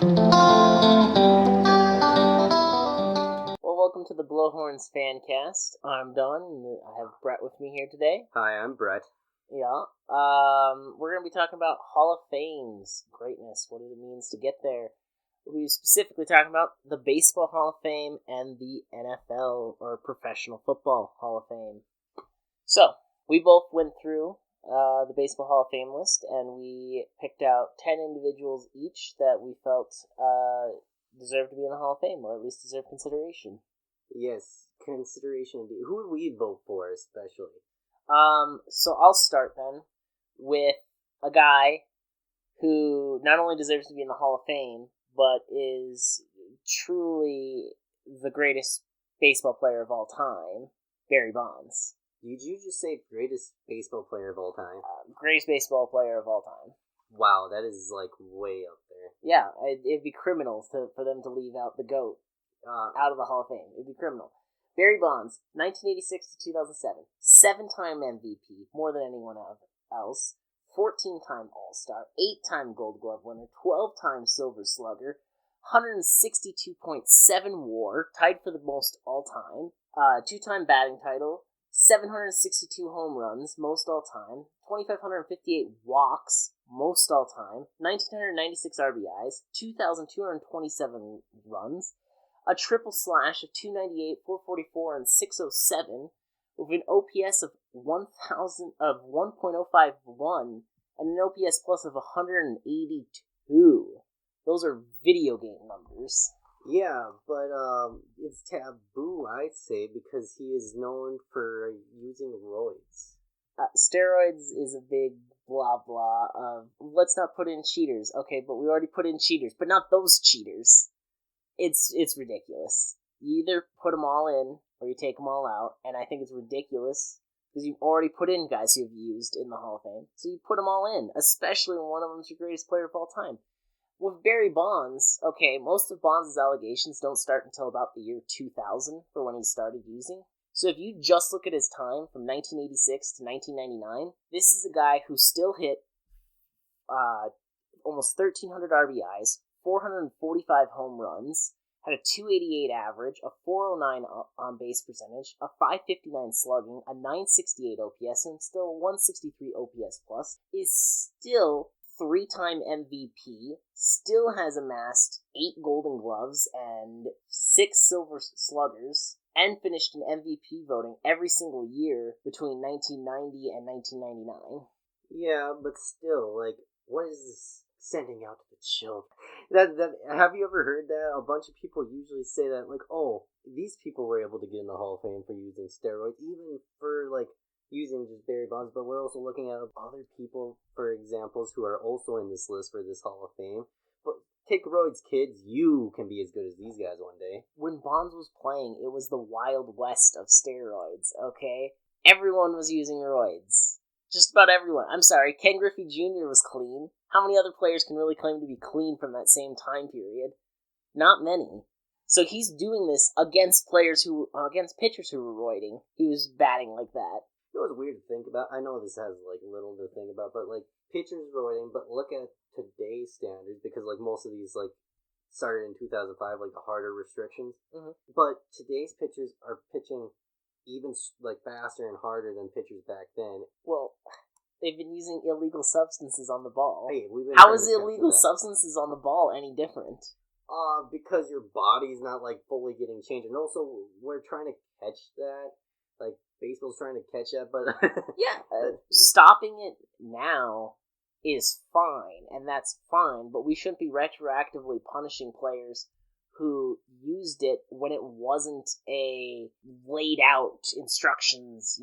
Well, welcome to the Blowhorns Fancast. I'm Don, and I have Brett with me here today. Hi, I'm Brett. Yeah. We're going to be talking about Hall of Fame's greatness, what it means to get there. We'll be specifically talking about the Baseball Hall of Fame and the NFL, or Professional Football Hall of Fame. So, we both went through the Baseball Hall of Fame list, and we picked out 10 individuals each that we felt deserve to be in the Hall of Fame, or at least deserve consideration. Yes, consideration indeed. Who would we vote for, especially? So I'll start then with a guy who not only deserves to be in the Hall of Fame, but is truly the greatest baseball player of all time, Barry Bonds. Did you just say greatest baseball player of all time? Greatest baseball player of all time. Wow, that is like way up there. Yeah, it'd be criminal for them to leave out the GOAT out of the Hall of Fame. It'd be criminal. Barry Bonds, 1986 to 2007, 7-time MVP, more than anyone else, 14-time All-Star, 8-time Gold Glove winner, 12-time Silver Slugger, 162.7 WAR, tied for the most all-time, 2-time batting title, 762 home runs, most all-time, 2,558 walks, most all-time, 1,996 RBIs, 2,227 runs, a triple slash of 298, 444, and 607, with an OPS of 1.051 and an OPS plus of 182. Those are video game numbers. Yeah, but it's taboo, I'd say, because he is known for using roids. Steroids is a big blah blah of, let's not put in cheaters. Okay, but we already put in cheaters, but not those cheaters. It's ridiculous. You either put them all in, or you take them all out, and I think it's ridiculous, because you've already put in guys you've used in the Hall of Fame, so you put them all in, especially when one of them's your greatest player of all time. With Barry Bonds, okay, most of Bonds' allegations don't start until about the year 2000 for when he started using. So if you just look at his time from 1986 to 1999, this is a guy who still hit almost 1,300 RBIs, 445 home runs, had a 288 average, a 409 on-base percentage, a 559 slugging, a 968 OPS, and still a 163 OPS plus, is still 3-time MVP, still has amassed 8 Golden Gloves and 6 Silver Sluggers, and finished in MVP voting every single year between 1990 and 1999. Yeah, but still, like, what is this sending out to the children? That have you ever heard that? A bunch of people usually say that, like, oh, these people were able to get in the Hall of Fame for using steroids, even for, like, using just Barry Bonds, but we're also looking at other people, for examples, who are also in this list for this Hall of Fame. But take roids, kids. You can be as good as these guys one day. When Bonds was playing, it was the Wild West of steroids, okay? Everyone was using roids. Just about everyone. I'm sorry, Ken Griffey Jr. was clean. How many other players can really claim to be clean from that same time period? Not many. So he's doing this against pitchers who were roiding. He was batting like that. You know what's weird to think about? I know this has, like, little to think about, but, like, pitchers roiding, but look at today's standards, because, like, most of these, like, started in 2005, like, the harder restrictions. Mm-hmm. But today's pitchers are pitching even, like, faster and harder than pitchers back then. Well, they've been using illegal substances on the ball. Hey, how is illegal substances on the ball any different? Because your body's not, like, fully getting changed. And also, we're trying to catch that. Like, baseball's trying to catch that, but... yeah, stopping it now is fine, and that's fine, but we shouldn't be retroactively punishing players who used it when it wasn't a laid-out instructions,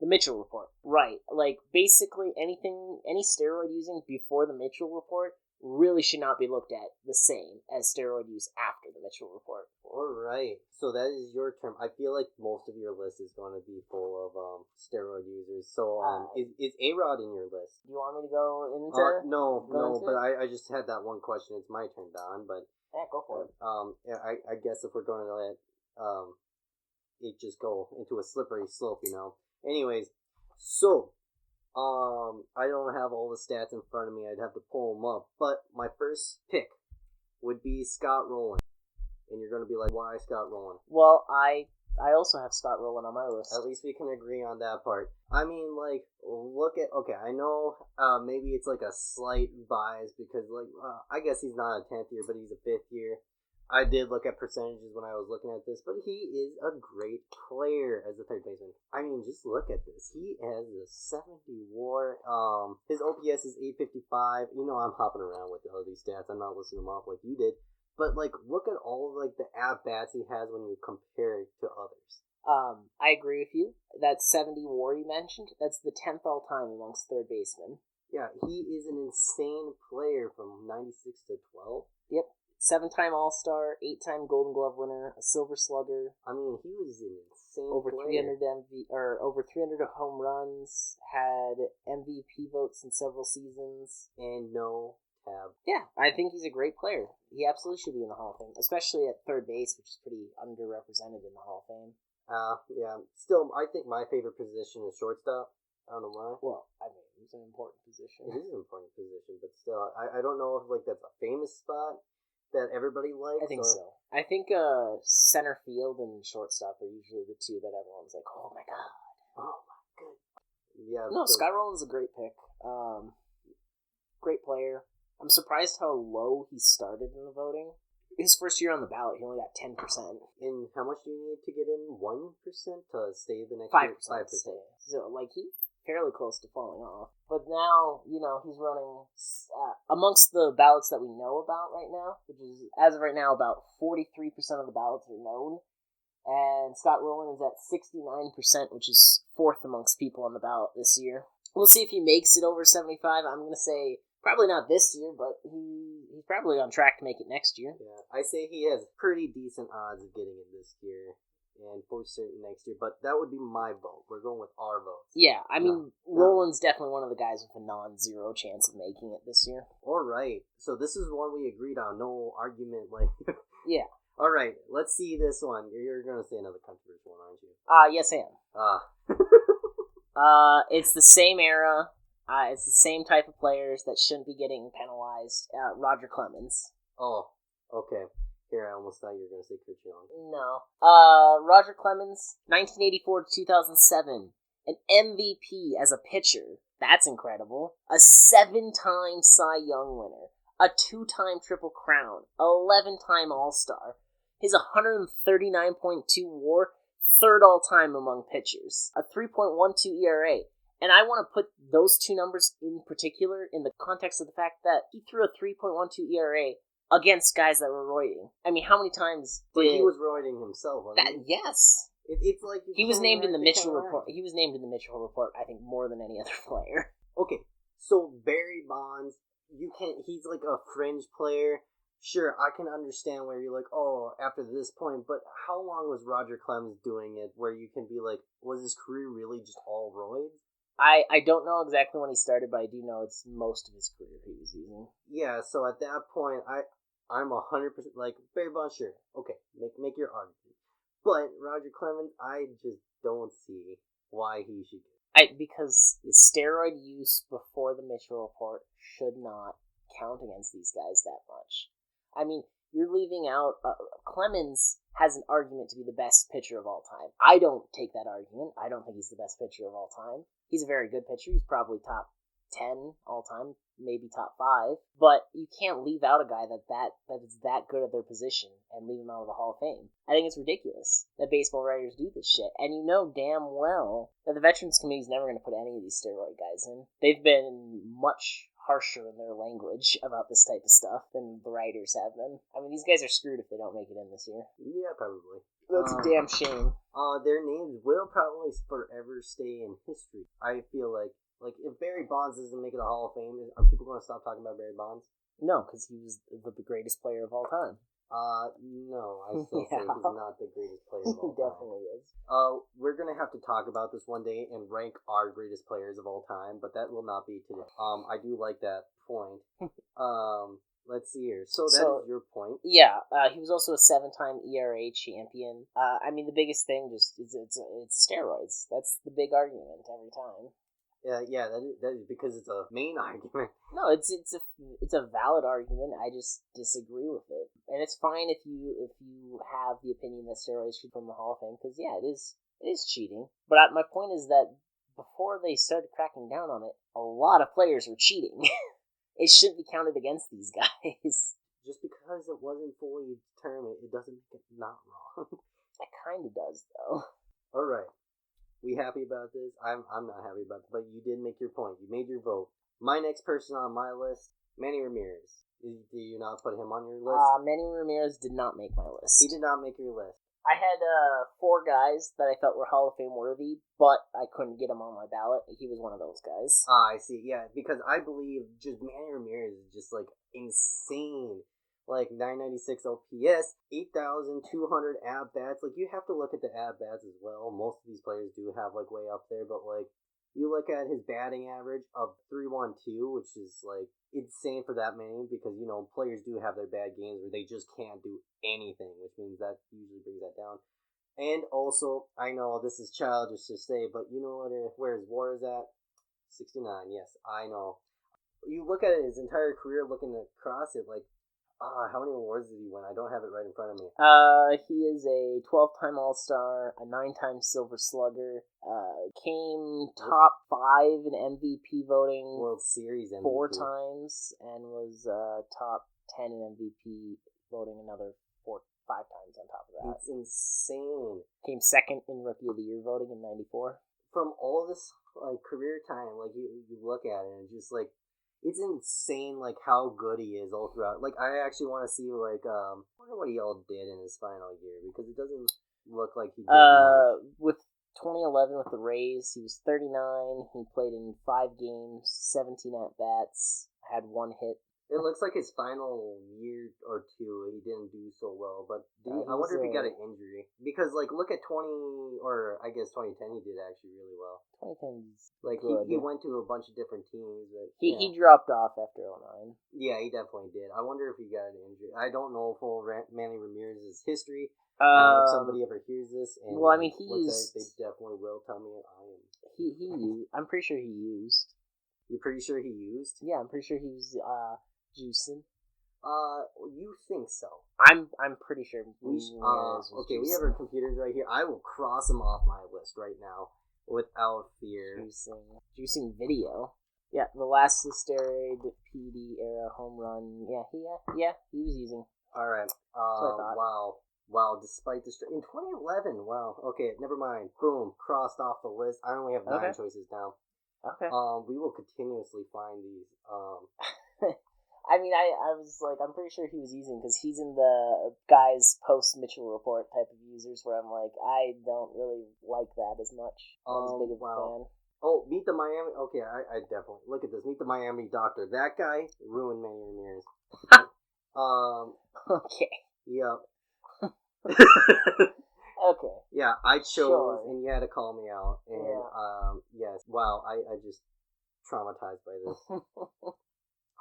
the Mitchell Report. Right, like, basically any steroid using before the Mitchell Report really should not be looked at the same as steroid use after the Mitchell Report. Alright, so that is your term. I feel like most of your list is going to be full of steroid users. So is A-Rod in your list? Do you want me to go into No, but I just had that one question. It's my turn, Don, but... Yeah, go for it. I guess if we're going to let it just go into a slippery slope, Anyways, so... I don't have all the stats in front of me. I'd have to pull them up. But my first pick would be Scott Rollins. And you're going to be like, why Scott Rollins? Well, I also have Scott Rollins on my list. At least we can agree on that part. I mean, like, look at... Okay, I know maybe it's like a slight bias because, like, I guess he's not a 10th year, but he's a 5th year. I did look at percentages when I was looking at this, but he is a great player as a third baseman. I mean, just look at this. He has a 70 WAR. His OPS is 855. You know, I'm hopping around with all these stats. I'm not listing them off like you did. But, like, look at all of, like, the at-bats he has when you compare it to others. I agree with you. That 70 WAR you mentioned, that's the 10th all-time amongst third basemen. Yeah, he is an insane player from 96 to 12. Yep. 7-time All-Star, 8-time Golden Glove winner, a Silver Slugger. I mean, he was an insane over player. 300 over 300 home runs, had MVP votes in several seasons. And no tab. Yeah, I think he's a great player. He absolutely should be in the Hall of Fame, especially at third base, which is pretty underrepresented in the Hall of Fame. Yeah. Still, I think my favorite position is shortstop. I don't know why. Well, I mean, it's an important position. It is an important position, but still, I don't know if, like, that's a famous spot that everybody likes. I think so. I think center field and shortstop are usually the two that everyone's like, oh my god. Oh my god. Yeah. No, Scott Rollins is a great pick. Great player. I'm surprised how low he started in the voting. His first year on the ballot, he only got 10%. And how much do you need to get in? 1% to stay the next 5%. year? 5%. So, like, he's fairly close to falling off. But now, you know, he's running amongst the ballots that we know about right now, which is, as of right now, about 43% of the ballots are known. And Scott Rollins is at 69%, which is fourth amongst people on the ballot this year. We'll see if he makes it over 75. I'm going to say probably not this year, but he's probably on track to make it next year. Yeah, I say he has pretty decent odds of getting it this year. And for certain next year, but that would be my vote. We're going with our votes. Yeah, I mean, Rollins definitely one of the guys with a non-zero chance of making it this year. All right, so this is one we agreed on. No argument, like. Yeah. All right, let's see this one. You're gonna say another controversial one, aren't you? Yes, I am. It's the same era. It's the same type of players that shouldn't be getting penalized. Roger Clemens. Oh, okay. Here, I almost thought you were going to say Kurt Schilling. No. Roger Clemens, 1984 to 2007. An MVP as a pitcher. That's incredible. A 7-time Cy Young winner. A 2-time Triple Crown. 11-time All-Star. His 139.2 WAR, third all-time among pitchers. A 3.12 ERA. And I want to put those two numbers in particular in the context of the fact that he threw a 3.12 ERA against guys that were roiding. I mean, how many times But he was roiding himself, wasn't he? Yes. It's like... He was named in the Mitchell report. He was named in the Mitchell report, I think, more than any other player. Okay, so Barry Bonds, he's like a fringe player. Sure, I can understand where you're like, oh, after this point, but how long was Roger Clemens doing it where you can be like, was his career really just all roids? I don't know exactly when he started, but I do know it's most of his career he was using. Yeah, so at that point, I'm 100% like, Barry Bonds, sure, okay, make your argument. But Roger Clemens, I just don't see why he should get it. Because the steroid use before the Mitchell report should not count against these guys that much. I mean, you're leaving out... Clemens has an argument to be the best pitcher of all time. I don't take that argument. I don't think he's the best pitcher of all time. He's a very good pitcher. He's probably top 10 all time, maybe top 5. But you can't leave out a guy that is that good at their position and leave him out of the Hall of Fame. I think it's ridiculous that baseball writers do this shit. And you know damn well that the Veterans Committee is never going to put any of these steroid guys in. They've been much harsher in their language about this type of stuff than the writers have been. I mean, these guys are screwed if they don't make it in this year. Yeah, probably. That's a damn shame. Their names will probably forever stay in history. I feel like if Barry Bonds doesn't make it to the Hall of Fame, are people going to stop talking about Barry Bonds? No, because he was the greatest player of all time. No, I still say he's not the greatest player of all time. He definitely is. We're gonna have to talk about this one day and rank our greatest players of all time, but that will not be today. I do like that point. Let's see here. So that is your point. Yeah, he was also a 7-time ERA champion. I mean, the biggest thing just is it's steroids. That's the big argument every time. Yeah, that is because it's a main argument. No, it's a valid argument. I just disagree with it. And it's fine if you have the opinion that steroids should from the Hall of Fame, because yeah, it is cheating. But my point is that before they started cracking down on it, a lot of players were cheating. It shouldn't be counted against these guys. Just because it wasn't fully determined, it doesn't make it not wrong. It kind of does, though. All right. We happy about this? I'm not happy about it, but you did make your point. You made your vote. My next person on my list, Manny Ramirez. Do you not put him on your list? Manny Ramirez did not make my list. He did not make your list. I had 4 guys that I felt were Hall of Fame worthy, but I couldn't get him on my ballot. He was one of those guys. I see. Yeah, because I believe just Manny Ramirez is just like insane. Like 996 OPS, 8,200 at-bats. Like, you have to look at the at-bats as well. Most of these players do have, like, way up there. But, like, you look at his batting average of 312, which is, like, insane for that many. Because, you know, players do have their bad games where they just can't do anything. Which means that usually brings that down. And also, I know this is childish to say, but you know where his WAR is at? 69, yes, I know. You look at his entire career looking across it, like, how many awards did he win? I don't have it right in front of me. He is a 12-time All-Star, a 9-time Silver Slugger, came top 5 in MVP voting. World Series MVP. 4 times, and was top 10 in MVP voting another 5 times on top of that. It's insane. Came 2nd in Rookie of the Year voting in 94. From all this, like, career time, like, you look at it and just, like, it's insane, like, how good he is all throughout. Like, I actually want to see, like, I wonder what he all did in his final year, because it doesn't look like he did much. With 2011 with the Rays, he was 39. He played in 5 games, 17 at-bats, had 1 hit. It looks like his final year or 2, he didn't do so well, but I wonder if he got an injury. Because, like, look at 2010, he did actually really well. 2010's like, good. He went to a bunch of different teams. But, he dropped off after 2009. Yeah, he definitely did. I wonder if he got an injury. I don't know full Manny Ramirez's history. If somebody ever hears this, and well, I mean, they definitely will tell me I am. I'm pretty sure he used. You're pretty sure he used? Yeah, I'm pretty sure he was juicing. You think so? I'm pretty sure. Okay, we have our computers right here. I will cross him off my list right now without fear. Juicing video. Yeah, the last Steroid PD era home run. Yeah, he was using. All right. Wow. Despite the in 2011. Wow. Okay, never mind. Boom. Crossed off the list. I only have 9 choices now. Okay. We will continuously find these. I mean, I was like, I'm pretty sure he was using, because he's in the guys post-Mitchell report type of users where I'm like, I don't really like that as much. Not as big of a fan. Oh, Meet the Miami. Okay, I definitely. Look at this. Meet the Miami Doctor. That guy ruined Manny Ramirez. Okay. Yep. Okay. Yeah, I chose, and you had to call me out. And, yes. Wow, I just traumatized by this.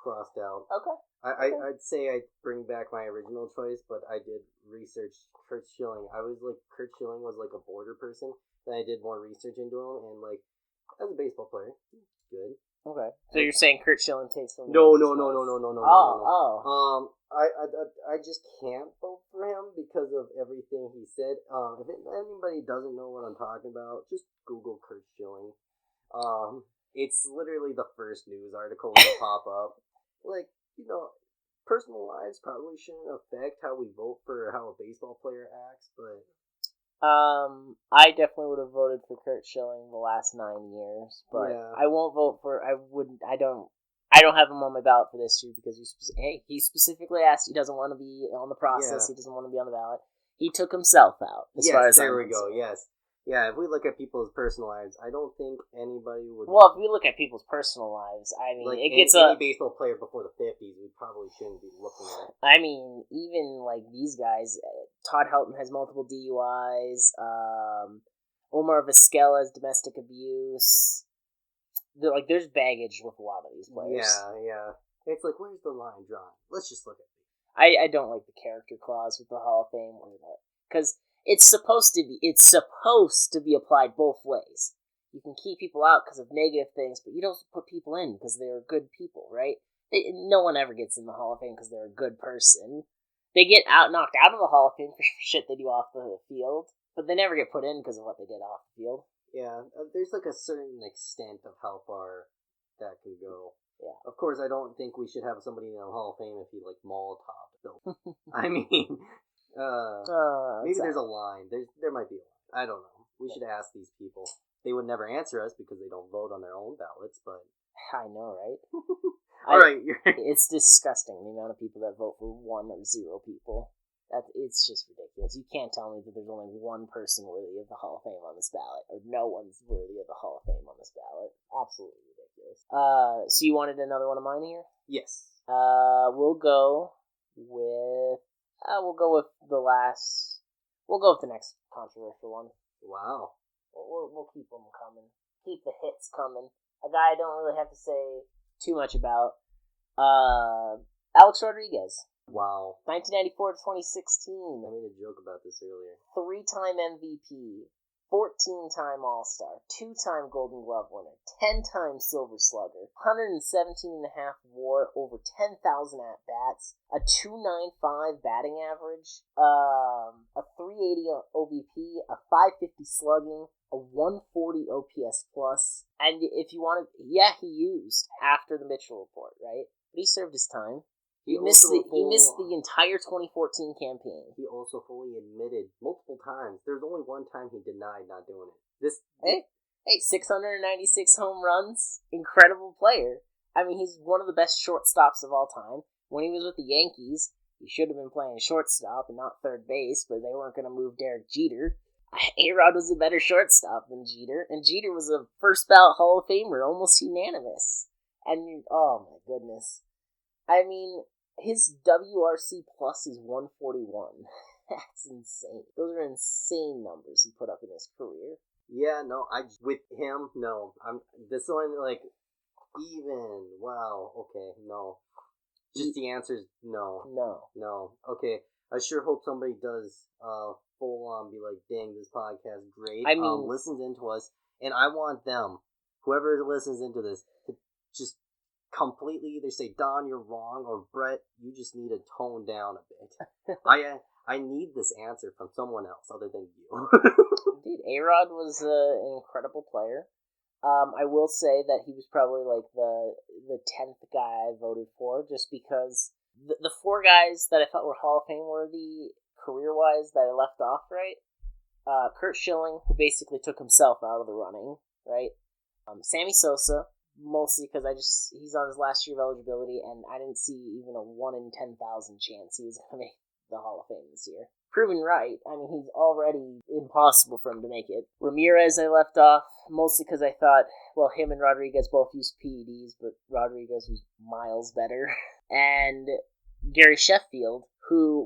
Crossed out. Okay. I'd say I'd bring back my original choice, but I did research Curt Schilling. I was like, Curt Schilling was like a border person. Then I did more research into him, and like, as a baseball player, good. Okay. So you're saying Curt Schilling takes from No. Oh. I just can't vote for him because of everything he said. If anybody doesn't know what I'm talking about, just Google Curt Schilling. It's literally the first news article to pop up. Like, you know, personal lives probably shouldn't affect how we vote for how a baseball player acts, but I definitely would have voted for Curt Schilling the last 9 years, but yeah. I won't vote for. I don't have him on my ballot for this year because he specifically asked. He doesn't want to be on the process. Yeah. He doesn't want to be on the ballot. He took himself out. There we go. Yes. Yeah, if we look at people's personal lives, I don't think anybody would... Well, if we look at people's personal lives, I mean, like, it gets any baseball player before the 50s, we probably shouldn't be looking at. I mean, even, like, these guys, Todd Helton has multiple DUIs, Omar Vasquel has domestic abuse. There's baggage with a lot of these players. Yeah. It's like, where's the line drawn? Let's just look at it. I don't like the character clause with the Hall of Fame, because... It's supposed to be applied both ways. You can keep people out because of negative things, but you don't put people in because they're good people, right? No one ever gets in the Hall of Fame because they're a good person. They get knocked out of the Hall of Fame for shit they do off the field, but they never get put in because of what they did off the field. Yeah, there's like a certain extent of how far that can go. Yeah. Of course, I don't think we should have somebody in the Hall of Fame if he like Molotov built. I mean, maybe there's a line. There might be a line. I don't know. We should ask these people. They would never answer us because they don't vote on their own ballots, but... I know, right? Alright. It's disgusting, the amount of people that vote for 1 or 0 people. It's just ridiculous. You can't tell me that there's only one person worthy of the Hall of Fame on this ballot, or no one's worthy of the Hall of Fame on this ballot. Absolutely ridiculous. So you wanted another one of mine here? Yes. We'll go with the next controversial one. Wow. We'll keep them coming. Keep the hits coming. A guy I don't really have to say too much about. Alex Rodriguez. Wow. 1994 to 2016. I made a joke about this earlier. 3-time MVP. 14-time All-Star, 2-time Golden Glove winner, 10-time Silver Slugger, 117.5 WAR, over 10,000 at-bats, a .295 batting average, a .380 OBP, a .550 slugging, a .140 OPS plus, and if you want to, he used after the Mitchell report, right? But he served his time. He missed the entire 2014 campaign. He also fully admitted multiple times. There's only one time he denied not doing it. Hey, 696 home runs. Incredible player. I mean, he's one of the best shortstops of all time. When he was with the Yankees, he should have been playing shortstop and not third base, but they weren't going to move Derek Jeter. A-Rod was a better shortstop than Jeter, and Jeter was a first ballot Hall of Famer, almost unanimous. And, oh my goodness. I mean, his WRC plus is 141. That's insane. Those are insane numbers he put up in his career. Yeah, no, with him, no. This one, like, even, wow, okay, no. Just the answer is no. No. Okay, I sure hope somebody does full on be like, dang, this podcast great. I mean, listens into us, and I want them, whoever listens into this, to just completely either say, Don, you're wrong, or Brett, you just need to tone down a bit. I need this answer from someone else other than you. Dude, A-Rod was an incredible player. I will say that he was probably like the 10th guy I voted for, just because the 4 guys that I thought were Hall of Fame worthy career-wise that I left off, right? Kurt Schilling, who basically took himself out of the running, right? Sammy Sosa, mostly because he's on his last year of eligibility, and I didn't see even a 1 in 10,000 chance he was going to make the Hall of Fame this year. Proven right. I mean, he's already impossible for him to make it. Ramirez I left off, mostly because I thought, well, him and Rodriguez both used PEDs, but Rodriguez was miles better. And Gary Sheffield, who,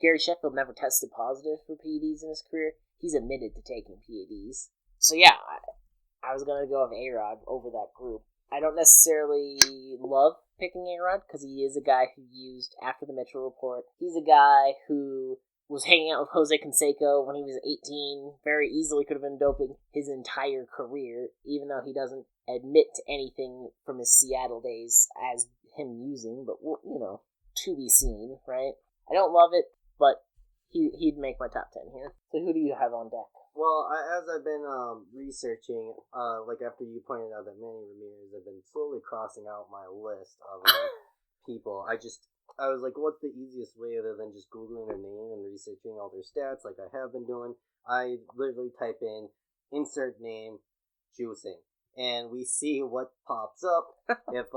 Gary Sheffield never tested positive for PEDs in his career, he's admitted to taking PEDs. So yeah, I was going to go with A-Rod over that group. I don't necessarily love picking A-Rod because he is a guy who used after the Mitchell report. He's a guy who was hanging out with Jose Canseco when he was 18, very easily could have been doping his entire career, even though he doesn't admit to anything from his Seattle days as him using, but, to be seen, right? I don't love it, but he'd make my top 10 here. So who do you have on deck? Well, as I've been researching, after you pointed out that Manny Ramirez, I've been slowly crossing out my list of people. I was like, what's the easiest way other than just Googling their name and researching all their stats like I have been doing? I literally type in, insert name, juicing. And we see what pops up. If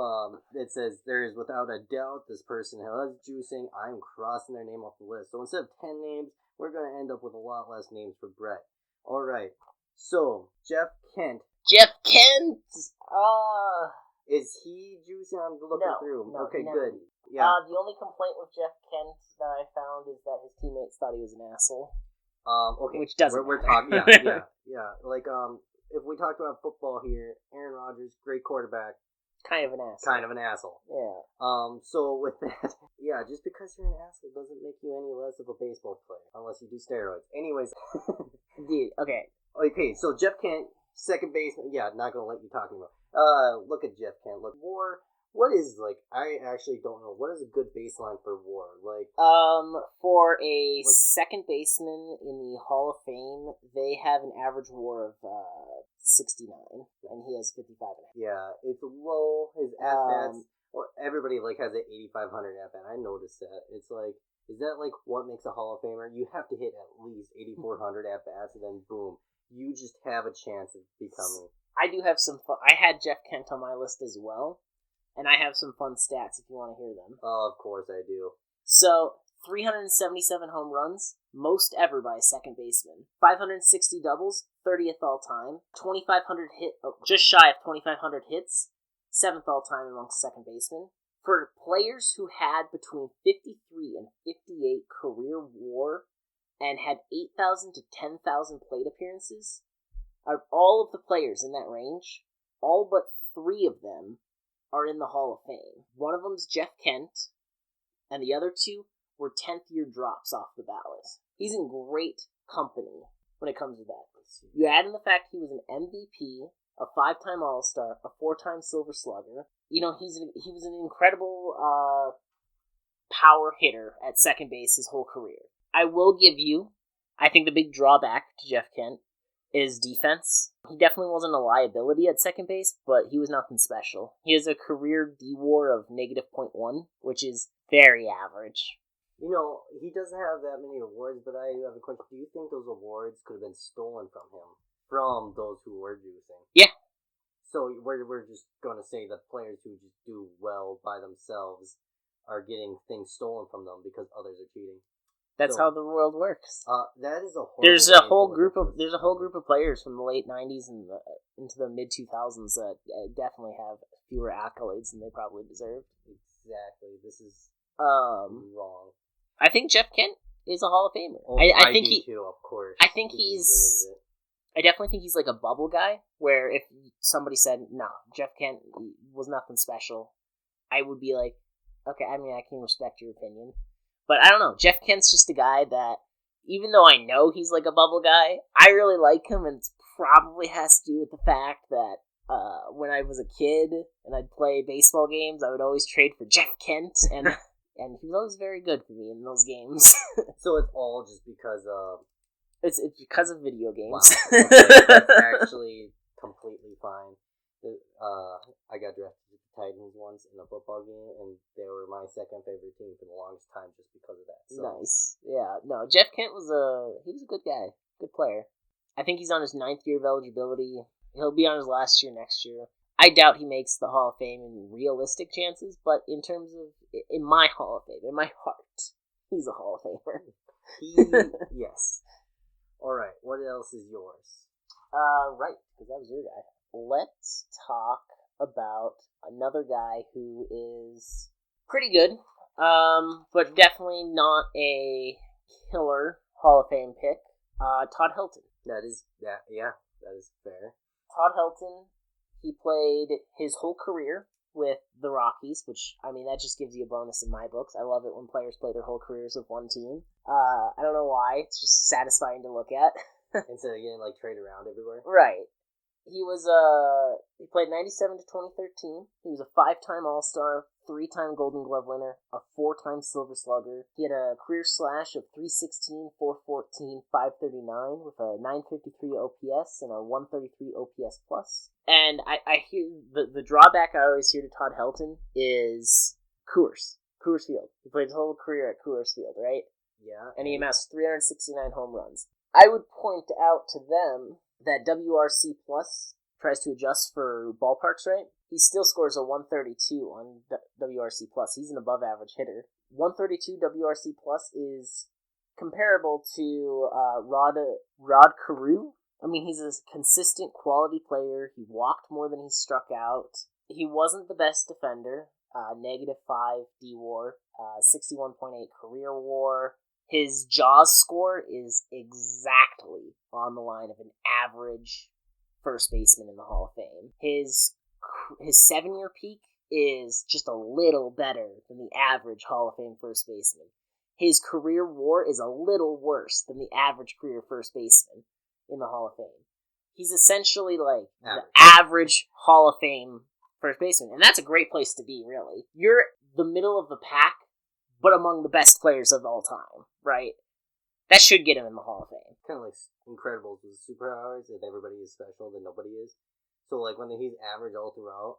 it says there is without a doubt this person has juicing, I'm crossing their name off the list. So instead of 10 names, we're going to end up with a lot less names for Brett. Alright, so Jeff Kent. Is he juicing? I'm looking through. No, okay, good. Yeah. The only complaint with Jeff Kent that I found is that his teammates thought he was an asshole. Okay. Which doesn't we're talking. Yeah. Like, if we talked about football here, Aaron Rodgers, great quarterback. Kind of an asshole. Yeah. So with that, yeah, just because you're an asshole doesn't make you any less of a baseball player, unless you do steroids. Anyways. Dude, okay. Okay, so Jeff Kent, second baseman. Yeah, not gonna let you talk about. Look at Jeff Kent. Look, WAR What is, like, I actually don't know. What is a good baseline for WAR? Like, for a second baseman in the Hall of Fame, they have an average WAR of 69, and he has 55. Yeah, it's low. His at-bats, well, everybody, like, has an 8,500 at-bat. I noticed that. It's like, is that, like, what makes a Hall of Famer? You have to hit at least 8,400 at-bats, and then boom, you just have a chance of becoming. I do have some fun. I had Jeff Kent on my list as well, and I have some fun stats if you want to hear them. Oh, of course I do. So, 377 home runs, most ever by a second baseman. 560 doubles, 30th all time. 2,500 just shy of 2,500 hits, 7th all time amongst second basemen. For players who had between 53 and 58 career WAR and had 8,000 to 10,000 plate appearances, of all of the players in that range, all but 3 of them are in the Hall of Fame. One of them is Jeff Kent, and the other 2 were 10th year drops off the ballot. He's in great company when it comes to that. You add in the fact he was an MVP, a 5-time All-Star, a 4-time Silver Slugger. You know, he was an incredible power hitter at second base his whole career. I will give you, I think the big drawback to Jeff Kent is defense. He definitely wasn't a liability at second base, but he was nothing special. He has a career D-WAR of -0.1, which is very average. You know, he doesn't have that many awards, but I have a question. Do you think those awards could have been stolen from him? From those who were juicing? Yeah. So we're just going to say that players who just do well by themselves are getting things stolen from them because others are cheating. That's how the world works. That is a horrible there's a whole group of players from the late 90s and into the mid 2000s that definitely have fewer accolades than they probably deserved. Exactly. This is wrong. I think Jeff Kent is a Hall of Famer. Oh, I think he too, of course. I think I definitely think he's like a bubble guy, where if somebody said, no, Jeff Kent was nothing special, I would be like, okay, I mean, I can respect your opinion. But I don't know, Jeff Kent's just a guy that, even though I know he's like a bubble guy, I really like him, and it probably has to do with the fact that when I was a kid and I'd play baseball games, I would always trade for Jeff Kent, and he was always very good for me in those games. So it's all just because of... It's because of video games. Wow. Okay, that's actually completely fine. I got drafted to the Titans once in a football game, and they were my second favorite team for the longest time just because of that. So. Nice. Yeah. No, Jeff Kent was a good guy, good player. I think he's on his 9th year of eligibility. He'll be on his last year next year. I doubt he makes the Hall of Fame in realistic chances, but in terms of in my Hall of Fame, in my heart, he's a Hall of Famer. Yes. All right. What else is yours? Right, because that was your guy. Let's talk about another guy who is pretty good, but definitely not a killer Hall of Fame pick. Todd Hilton. That is fair. Todd Hilton, he played his whole career with the Rockies, which, I mean, that just gives you a bonus in my books. I love it when players play their whole careers with one team. I don't know why. It's just satisfying to look at. Instead of getting, like, trade around everywhere. Right. He was, he played 97 to 2013. He was a 5-time All-Star, 3-time Golden Glove winner, a 4-time Silver Slugger. He had a career slash of .316, .414, .539 with a .953 OPS and a .133 OPS plus. And I hear the drawback I always hear to Todd Helton is Coors Field. He played his whole career at Coors Field, right? Yeah. And he amassed 369 home runs. I would point out to them that WRC Plus tries to adjust for ballparks, right? He still scores a 132 on WRC Plus. He's an above-average hitter. 132 WRC Plus is comparable to Rod Carew. I mean, he's a consistent quality player. He walked more than he struck out. He wasn't the best defender. -5 D-WAR, 61.8 career WAR. His JAWS score is exactly on the line of an average first baseman in the Hall of Fame. His 7-year peak is just a little better than the average Hall of Fame first baseman. His career WAR is a little worse than the average career first baseman in the Hall of Fame. He's essentially like the average Hall of Fame first baseman. And that's a great place to be, really. You're the middle of the pack, but among the best players of all time, right? That should get him in the Hall of Fame. Kind of like Incredibles with superpowers. If everybody is special, then nobody is. So, like, when he's average all throughout,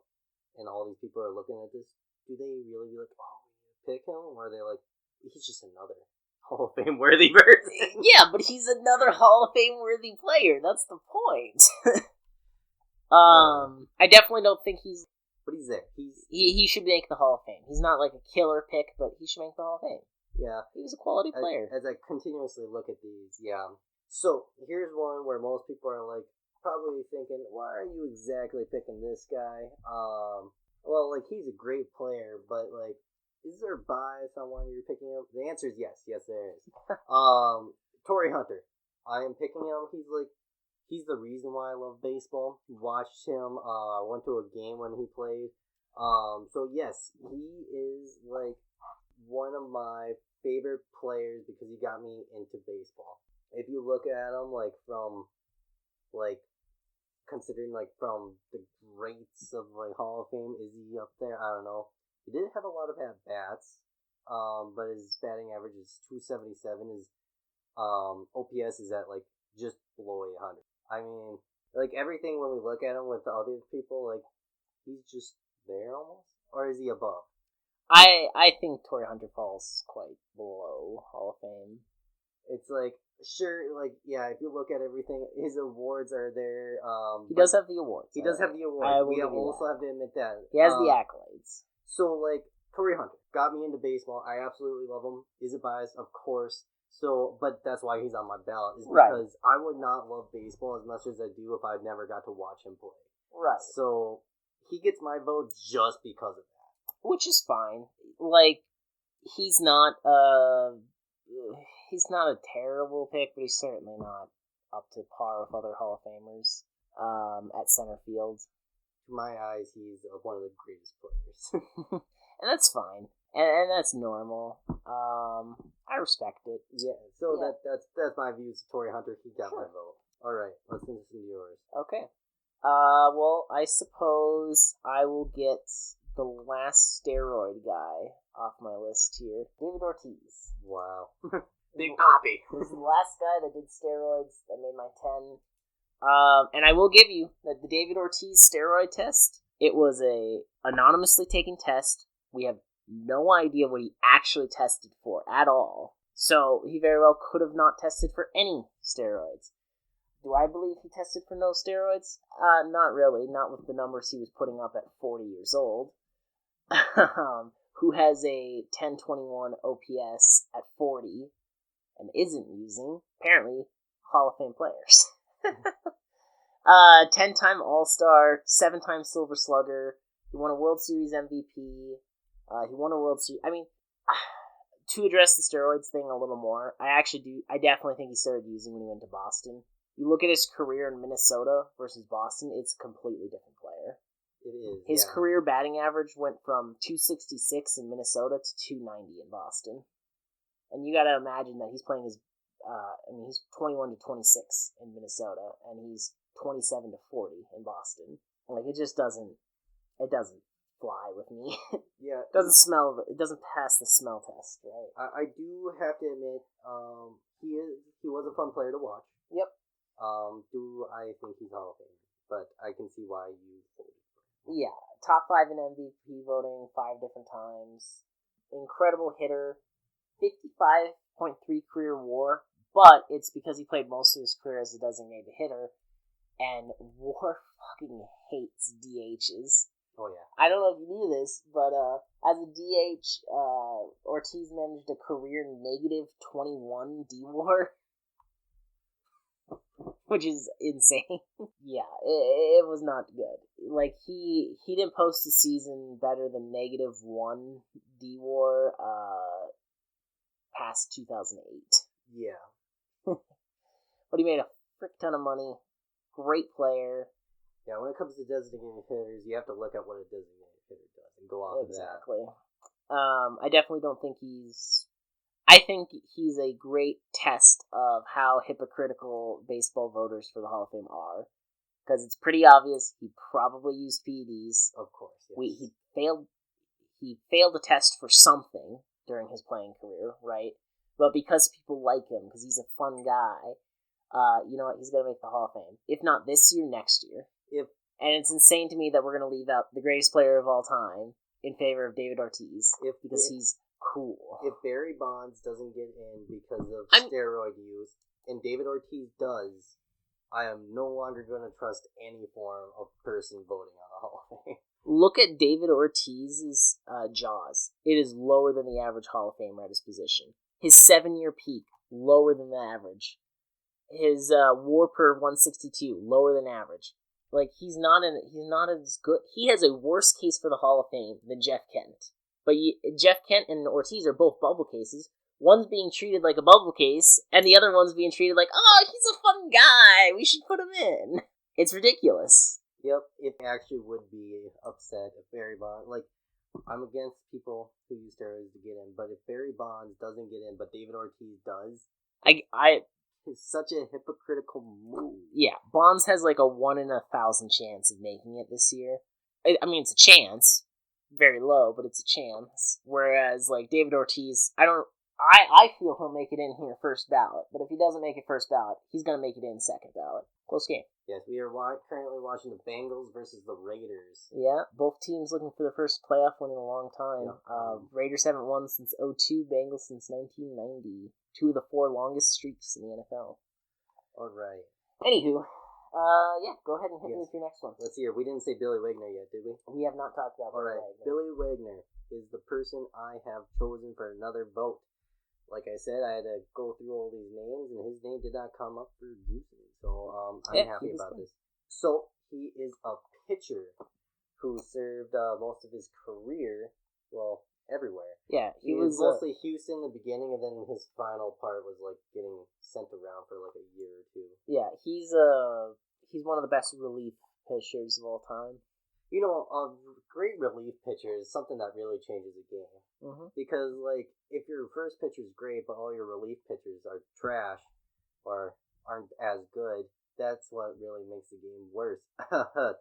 and all these people are looking at this, do they really be like, oh, pick him? Or are they like, he's just another Hall of Fame worthy person? Yeah, but he's another Hall of Fame worthy player. That's the point. I definitely don't think he's... But he's there. He should make the Hall of Fame. He's not like a killer pick, but he should make the Hall of Fame. Yeah. He was a quality player. As I continuously look at these, yeah. So, here's one where most people are like, probably thinking, why are you exactly picking this guy? Well, like, he's a great player, but, like, is there a bias on why you're picking him? The answer is yes. Yes, there is. Tory Hunter. I am picking him. He's the reason why I love baseball. Watched him. Went to a game when he played. So yes, he is like one of my favorite players because he got me into baseball. If you look at him, like from, like considering like from the greats of like Hall of Fame, is he up there? I don't know. He did have a lot of at bats, but his batting average is .277. His OPS is at like just below 800. I mean, like everything when we look at him with the other people, like he's just there almost, or is he above? I think Tory Hunter falls quite below Hall of Fame. It's like sure, like yeah. If you look at everything, his awards are there. He does have the awards. He does have the awards. We also have to admit that he has the accolades. So like Tory Hunter got me into baseball. I absolutely love him. Is it biased? Of course. So, but that's why he's on my ballot, is because I would not love baseball as much as I do if I never got to watch him play. Right. So, he gets my vote just because of that. Which is fine. Like, he's not a terrible pick, but he's certainly not up to par with other Hall of Famers at center field. To my eyes, he's one of the greatest players. And that's fine. And that's normal. I respect it. Yeah, so yeah. That's my views of Tory Hunter. He got my vote. Alright, let's listen to yours. Okay. Well, I suppose I will get the last steroid guy off my list here. David Ortiz. Wow. Big Poppy. This is the last guy that did steroids that made my 10. And I will give you that the David Ortiz steroid test, it was a anonymously taken test. We have no idea what he actually tested for at all. So he very well could have not tested for any steroids. Do I believe he tested for no steroids? Not really. Not with the numbers he was putting up at 40 years old. Who has a 1021 OPS at 40 and isn't using, apparently, Hall of Fame players. 10-time All-Star, 7-time Silver Slugger. He won a World Series MVP. He won a World Series. I mean, to address the steroids thing a little more, I definitely think he started using when he went to Boston. You look at his career in Minnesota versus Boston, it's a completely different player. It is. His career batting average went from 266 in Minnesota to 290 in Boston. And you gotta imagine that he's playing his, he's 21 to 26 in Minnesota, and he's 27 to 40 in Boston. Like, it doesn't fly with me. Yeah. It doesn't pass the smell test, right? I do have to admit, he was a fun player to watch. Yep. Do I think he's Hall of Fame? But I can see why you voted for him. Yeah. Top 5 in MVP voting 5 different times. Incredible hitter. 55.3 career WAR, but it's because he played most of his career as a designated hitter, and WAR fucking hates DHs. Oh, yeah. I don't know if you knew this, but as a DH, Ortiz managed a career negative 21 D-WAR, which is insane. Yeah, it was not good. Like, he didn't post a season better than negative 1 D-WAR past 2008. Yeah. But he made a frick ton of money. Great player. Yeah, when it comes to designated hitters, you have to look at what a designated hitter does and go off of that. Exactly. I definitely don't think I think he's a great test of how hypocritical baseball voters for the Hall of Fame are. because it's pretty obvious he probably used PEDs. Of course, yes. He failed a test for something during his playing career, right? But because people like him, because he's a fun guy, you know what? He's going to make the Hall of Fame. If not this year, next year. And it's insane to me that we're going to leave out the greatest player of all time in favor of David Ortiz because he's cool. If Barry Bonds doesn't get in because of steroid use, and David Ortiz does, I am no longer going to trust any form of person voting on the Hall of Fame. Look at David Ortiz's jaws. It is lower than the average Hall of Famer at his position. His 7-year peak, lower than the average. His WAR per 162, lower than average. Like, he's not as good. He has a worse case for the Hall of Fame than Jeff Kent. But Jeff Kent and Ortiz are both bubble cases. One's being treated like a bubble case, and the other one's being treated like, oh, he's a fun guy, we should put him in. It's ridiculous. Yep, it actually would be upset if Barry Bonds, like, I'm against people who use steroids to get in, but if Barry Bonds doesn't get in, but David Ortiz does, it's such a hypocritical move. Yeah, Bonds has like a 1 in 1,000 chance of making it this year. I mean, it's a chance. Very low, but it's a chance. Whereas, like, David Ortiz, I feel he'll make it in here first ballot, but if he doesn't make it first ballot, he's going to make it in second ballot. Close game. Yes, we are currently watching the Bengals versus the Raiders. Yeah, both teams looking for their first playoff win in a long time. Yeah. Raiders haven't won since 2002, Bengals since 1990. 2 of the 4 longest streaks in the NFL. All right. Anywho, yeah, go ahead and hit me with your next one. Let's hear. We didn't say Billy Wagner yet, did we? We have not talked about Billy Wagner. Billy Wagner is the person I have chosen for another vote. Like I said, I had to go through all these names, and his name did not come up for juicing. So I'm happy about this. So he is a pitcher who served most of his career, well, everywhere. Yeah, he was mostly Houston in the beginning, and then his final part was like getting sent around for like a year or 2. Yeah, he's one of the best relief pitchers of all time. You know, a great relief pitcher is something that really changes a game. Mm-hmm. Because, like, if your first pitcher is great, but all your relief pitchers are trash or aren't as good, that's what really makes the game worse.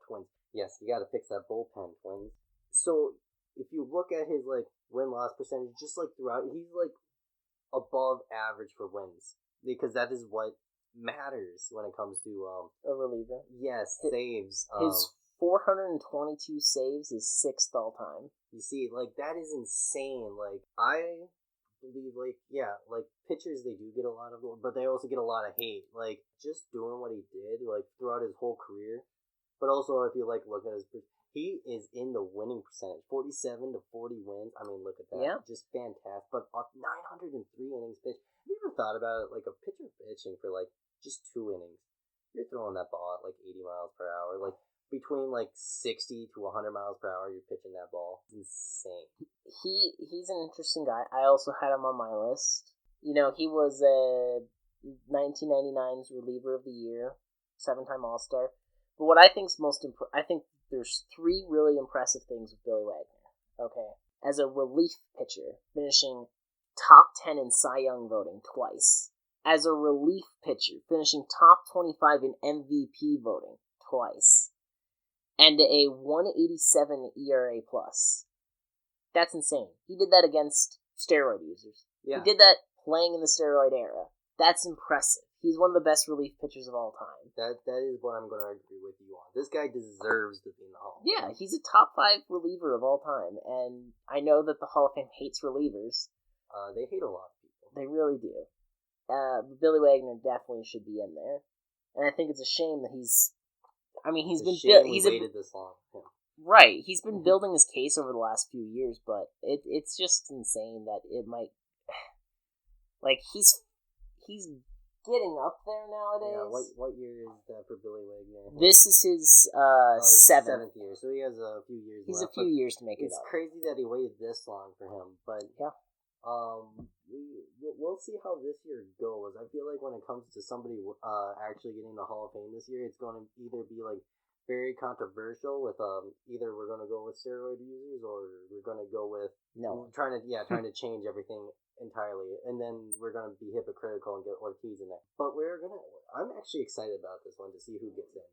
Twins. Yes, you gotta fix that bullpen, Twins. So, if you look at his, like, win-loss percentage, just, like, throughout, he's, like, above average for wins. Because that is what matters when it comes to, a reliever. Yes, saves. His 422 saves is 6th all time. You see, like, that is insane. Like, I believe, like, yeah, like, pitchers, they do get a lot of, but they also get a lot of hate. Like, just doing what he did, like, throughout his whole career. But also, if you, like, look at his, he is in the winning percentage. 47 to 40 wins. I mean, look at that. Yeah. Just fantastic. But 903 innings pitched. Have you ever thought about it? Like, a pitcher pitching for, like, just 2 innings. You're throwing that ball at, like, 80 miles per hour. Like, between like 60 to 100 miles per hour, you're pitching that ball. It's insane. He's an interesting guy. I also had him on my list. You know, he was a 1999's reliever of the year, 7-time All-Star. But what I think is I think there's 3 really impressive things with Billy Wagner. Okay, as a relief pitcher, finishing top 10 in Cy Young voting twice. As a relief pitcher, finishing top 25 in MVP voting twice. And a 187 ERA plus. That's insane. He did that against steroid users. Yeah. He did that playing in the steroid era. That's impressive. He's one of the best relief pitchers of all time. That is what I'm going to agree with you on. This guy deserves to be in the Hall of Fame. Yeah, he's a top 5 reliever of all time. And I know that the Hall of Fame hates relievers. They hate a lot of people. They really do. But Billy Wagner definitely should be in there. And I think it's a shame that he's waited this long. Yeah. Right. He's been building his case over the last few years, but it's just insane that it might, like, he's getting up there nowadays. Yeah. What year is that for Billy Wagner? This is his 7th year, so he has a few years. He's left, a few years to make it up. It's crazy that he waited this long for him, but yeah. We'll see how this year goes. I feel like when it comes to somebody actually getting the Hall of Fame this year, it's going to either be like very controversial with either we're going to go with steroid users or we're going to go with trying to change everything entirely, and then we're going to be hypocritical and get Ortiz in there. But I'm actually excited about this one to see who gets in.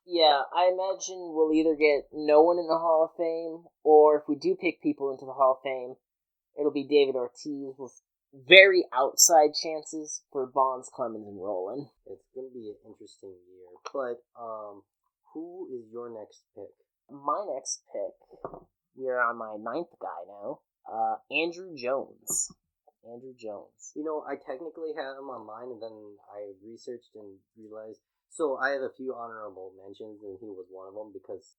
Yeah, I imagine we'll either get no one in the Hall of Fame, or if we do pick people into the Hall of Fame, it'll be David Ortiz with very outside chances for Bonds, Clemens, and Rollins. It's going to be an interesting year. But, who is your next pick? My next pick, we are on my 9th guy now, Andrew Jones. Andrew Jones. You know, I technically had him on mine, and then I researched and realized. So I have a few honorable mentions, and he was one of them because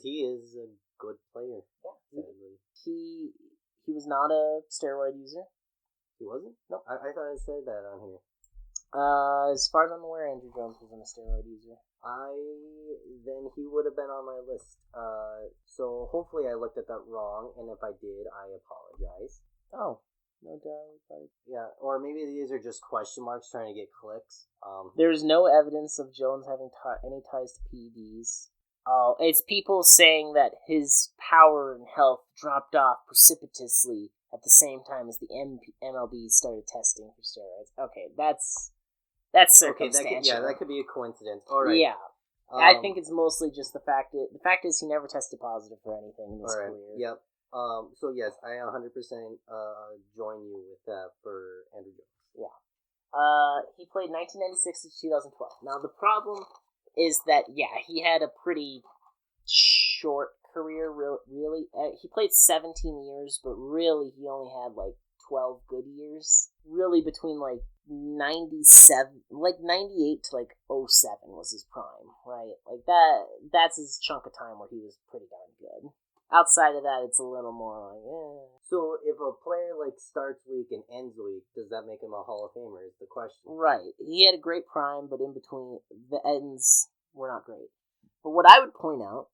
he is a good player. Yeah, he was not a steroid user. He wasn't? No, I thought I said that on here. As far as I'm aware, Andrew Jones wasn't a steroid user. Then he would have been on my list. So hopefully I looked at that wrong, and if I did, I apologize. Oh. No doubt. Yeah, or maybe these are just question marks trying to get clicks. There's no evidence of Jones having any ties to PEDs. It's people saying that his power and health dropped off precipitously at the same time as the MLB started testing for steroids. Okay, that's circumstantial. Okay, that could be a coincidence. All right. Yeah. I think it's mostly just the fact is he never tested positive for anything in his career. Yep. So yes, I 100% join you with that for Andrew Jones. Yeah. He played 1996 to 2012. Now the problem is that he had a pretty short career. Really, he played 17 years, but really he only had like 12 good years. Really, between like 98 to like 07 was his prime, right? Like that's his chunk of time where he was pretty darn good. Outside of that, it's a little more like, So, if a player, starts weak and ends weak, does that make him a Hall of Famer, is the question. Right. He had a great prime, but in between, the ends were not great. But what I would point out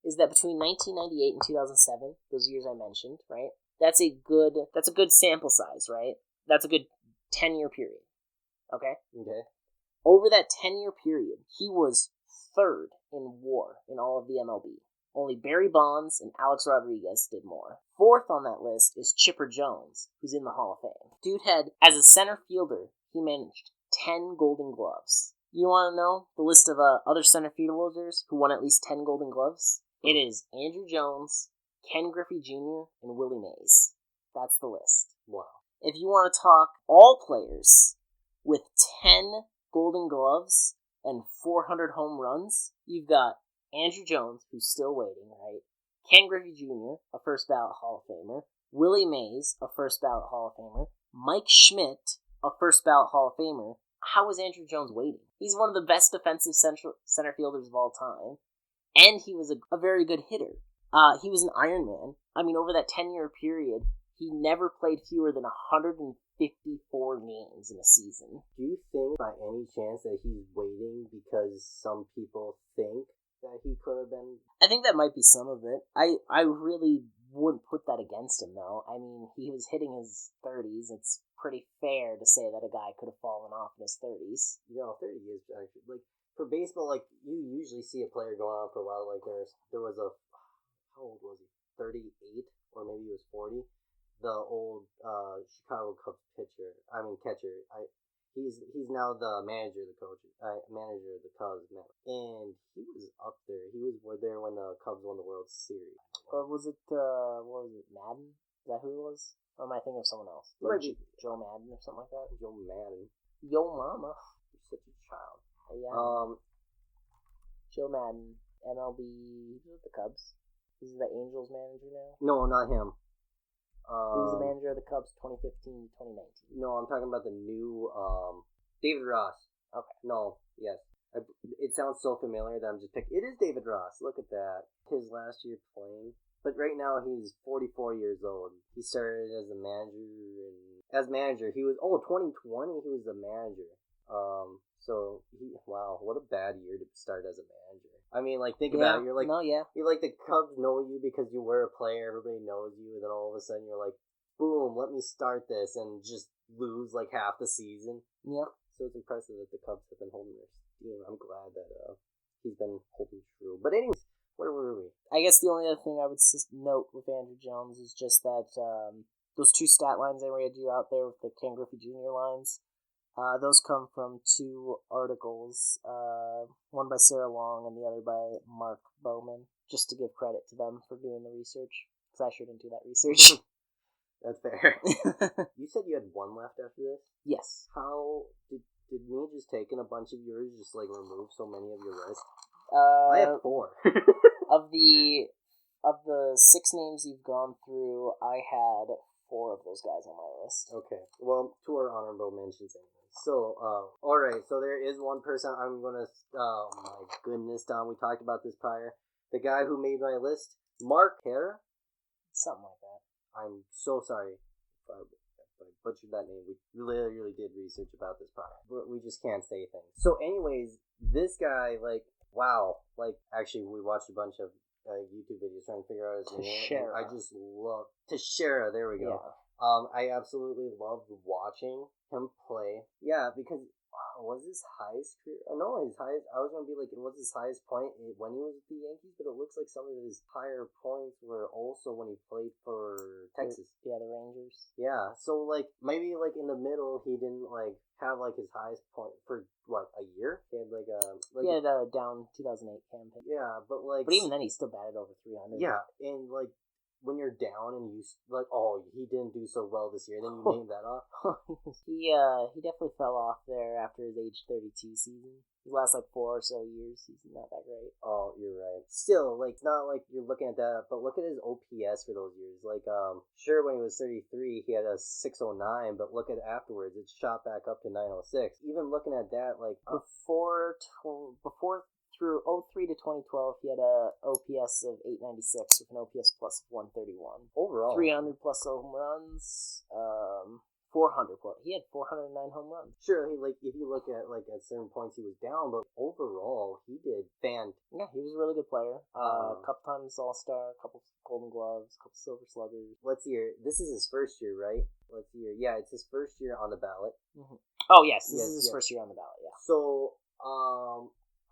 is that between 1998 and 2007, those years I mentioned, right, that's a good sample size, right? That's a good 10-year period, okay? Okay. Over that 10-year period, he was 3rd in WAR in all of the MLB. Only Barry Bonds and Alex Rodriguez did more. 4th on that list is Chipper Jones, who's in the Hall of Fame. Dude had, as a center fielder, he managed 10 Golden Gloves. You want to know the list of other center fielders who won at least 10 Golden Gloves? It is Andrew Jones, Ken Griffey Jr., and Willie Mays. That's the list. Wow. If you want to talk all players with 10 Golden Gloves and 400 home runs, you've got Andrew Jones, who's still waiting, right? Ken Griffey Jr., a first ballot Hall of Famer. Willie Mays, a first ballot Hall of Famer. Mike Schmidt, a first ballot Hall of Famer. How is Andrew Jones waiting? He's one of the best defensive center fielders of all time. And he was a very good hitter. He was an Iron Man. I mean, over that 10-year period, he never played fewer than 154 games in a season. Do you think by any chance that he's waiting because some people think that he could have been? I think that might be some of it. I really wouldn't put that against him, though. I mean, he was hitting his 30s. It's pretty fair to say that a guy could have fallen off in his 30s. 30 years, actually. For baseball, you usually see a player going on for a while. There was a, how old was he? 38? Or maybe he was 40? The old Chicago Cubs catcher. He's now the manager of the Cubs, and he was up there. He was there when the Cubs won the World Series. Or was it Madden? Is that who it was? Or am I thinking of someone else? Joe Madden or something like that? Joe Madden. Yo mama. You're such a child. Yeah. Joe Madden, MLB, with the Cubs. He's the Angels manager now? No, not him. He was the manager of the Cubs 2015-2019. No, I'm talking about the new David Ross. Okay. No, yes. It sounds so familiar that I'm just picking. It is David Ross. Look at that. His last year playing. But right now he's 44 years old. He started as a manager. He was 2020 he was the manager. Wow, what a bad year to start as a manager. I mean, think about it. You're the Cubs know you because you were a player. Everybody knows you. And then all of a sudden you're like, boom, let me start this and just lose half the season. Yeah. So it's impressive that the Cubs have been holding their steam. I'm glad that he's been holding true. But anyways, where were we? I guess the only other thing I would note with Andrew Jones is just that those two stat lines I read you out there with the Ken Griffey Jr. lines, Those come from two articles, one by Sarah Long and the other by Mark Bowman, just to give credit to them for doing the research, because I sure didn't do that research. That's fair. You said you had one left after this? Yes. How did me just taking a bunch of yours just like remove so many of your list? I have 4. Of the 6 names you've gone through, I had 4 of those guys on my list. Okay. Well, 2 are honorable mentions anyway. So, alright, so there is one person I'm gonna, oh my goodness, Don, we talked about this prior. The guy who made my list, Mark Herrera? Something like that. I'm so sorry if I butchered that name. We really did research about this prior. We just can't say things. So anyways, this guy, like, wow. Like, actually, we watched a bunch of YouTube videos trying to figure out his name. I just love Teixeira. There we go. Yeah. I absolutely loved watching him play. Yeah, because was his highest career? Oh, no, his highest. I was gonna be like, it was his highest point when he was with the Yankees, but it looks like some of his higher points were also when he played for Texas. Yeah, the Rangers. Yeah, so like maybe like in the middle, he didn't like have like his highest point for what, a year. He had like a down 2008 campaign. Yeah, but like, but even then, he still batted over 300. Yeah, and like, when you're down and you like, oh, he didn't do so well this year, then you name that off. He definitely fell off there after his age 32 season. His last like 4 or so years, he's not that great. Oh, you're right. Still, like, not like you're looking at that, but look at his OPS for those years. Like, sure, when he was 33, he had a 609, but look at it afterwards, it shot back up to 906. Even looking at that, like, before through 03 to 2012, he had a OPS of 896 with an OPS plus of 131. Overall, 300 plus home runs, 400 plus. He had 409 home runs. Sure, he like if you look at like at certain points he was down, but overall he did Yeah, he was a really good player. A couple times All-Star, a couple Golden Gloves, a couple Silver Sluggers. Let's see here. This is his first year, right? Let's see here. Yeah, it's his first year on the ballot. Mm-hmm. Oh yes, this is his first year on the ballot. Yeah. So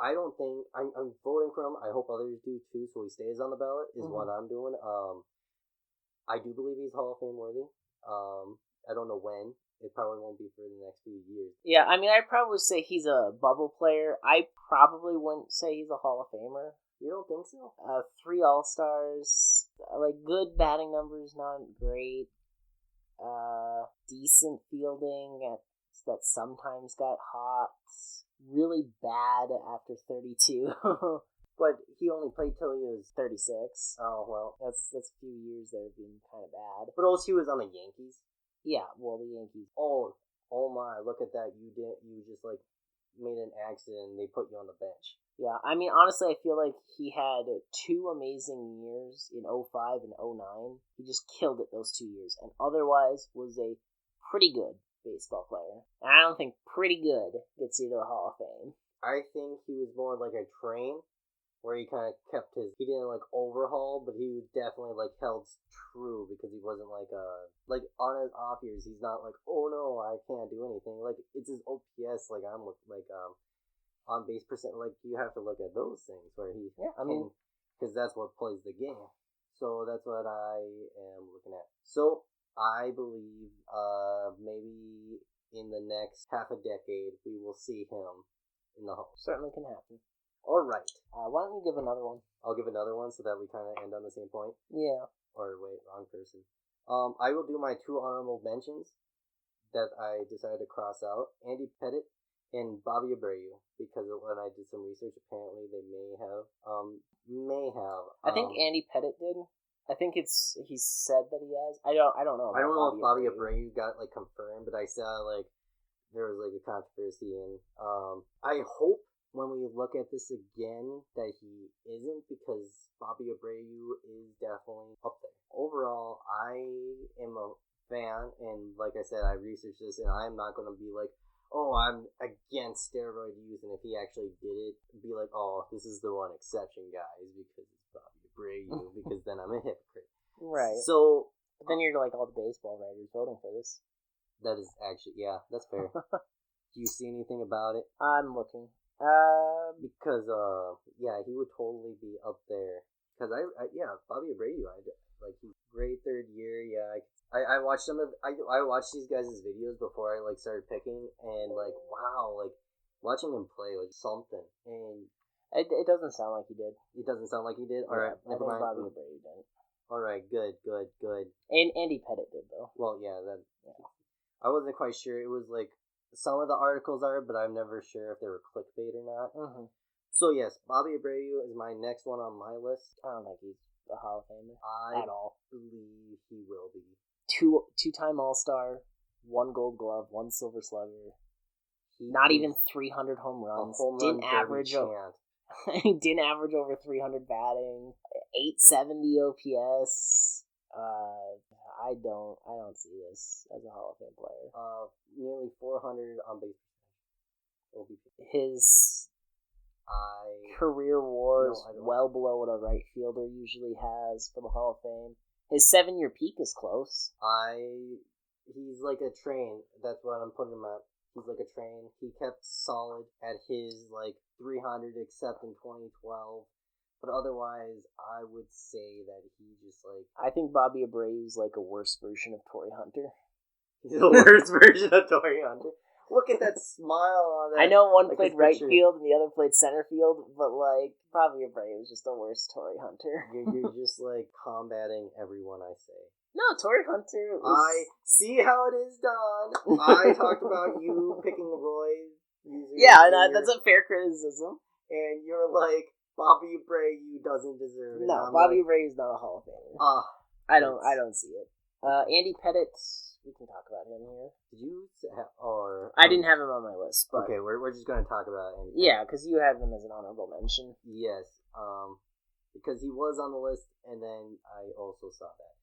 I don't think I'm voting for him. I hope others do too, so he stays on the ballot. Is what I'm doing. I do believe he's Hall of Fame worthy. I don't know when. It probably won't be for the next few years. Yeah, I mean, I'd probably say he's a bubble player. I probably wouldn't say he's a Hall of Famer. You don't think so? 3 All-Stars, like good batting numbers, not great. Decent fielding that sometimes got hot. Really bad after 32. But he only played till he was 36. Oh, well. That's a few years there being kind of bad. But also he was on the Yankees. Yeah, well, the Yankees. Oh my, look at that. You just like made an accident and they put you on the bench. Yeah, I mean, honestly, I feel like he had 2 amazing years in 05 and 09. He just killed it those 2 years, and otherwise was a pretty good baseball player. And I don't think pretty good gets you to the Hall of Fame. I think he was more like a train, where he kind of kept he didn't like overhaul, but he definitely like held true, because he wasn't like on his off years, he's not like, oh no, I can't do anything. Like, it's his OPS, like I'm like on base percent, like you have to look at those things where he, because that's what plays the game. So that's what I am looking at. So I believe maybe in the next half a decade we will see him in the Hall. Certainly can happen. All right. Why don't you give another one? I'll give another one so that we kind of end on the same point. Yeah. Or wait, wrong person. I will do my 2 honorable mentions that I decided to cross out: Andy Pettit and Bobby Abreu, because when I did some research, apparently they may have. I think Andy Pettit did. I think he said that he has. I don't know. I don't know if Bobby Abreu got like confirmed, but I saw like there was like a controversy, and I hope when we look at this again that he isn't, because Bobby Abreu is definitely up there. Overall, I am a fan, and like I said, I researched this, and I'm not going to be like, oh, I'm against steroid use, and if he actually did it, be like, oh, this is the one exception, guys, because it's Bobby Abreu, because then I'm a hypocrite. Right. So, but then you're like all the baseball writers voting for this. That is actually, yeah, that's fair. Do you see anything about it? I'm looking. Because, yeah, he would totally be up there. Because, Bobby Abreu, Like, he's great third year. Yeah, I watched I watched these guys' videos before I like started picking, and like, wow, like watching him play was something. And it doesn't sound like he did. it doesn't sound like he did. All right, never mind. Bobby Abreu did. All right, good. And Andy Pettit did though. Well, yeah, I wasn't quite sure. It was like some of the articles are, but I'm never sure if they were clickbait or not. Mm-hmm. So yes, Bobby Abreu is my next one on my list. I don't think he's a Hall of Famer at all. Believe he will be. Two-time All-Star, 1 Gold Glove, 1 Silver Slugger. Not even 300 home runs. Didn't average over 300 batting. 870 OPS. I don't see this as a Hall of Fame player. Nearly 400 on base percentage. His career WAR is well below what a right fielder usually has for the Hall of Fame. His 7-year peak is close. He's like a train. That's what I'm putting him at. He's like a train. He kept solid at his like 300, except in 2012. But otherwise, I would say that he just like... I think Bobby Abreu is like a worse version of Tory Hunter. He's the worst version of Tory Hunter. Look at that smile on that. I know one played right field and the other played center field, but like Bobby Abreu is just the worst Tory Hunter. You're just like combating everyone I say. No, Tory Hunter is... I see how it is done. I talked about you picking Roy. Yeah, that's a fair criticism. And you're like, Bobby Abreu doesn't deserve it. No, Bobby Abreu is not a Hall of Famer. I don't see it. Andy Pettit, we can talk about him here. Did you or I didn't have him on my list, but okay, we're just going to talk about Andy Pettit. Yeah, because you have him as an honorable mention. Yes, because he was on the list, and then I also saw that.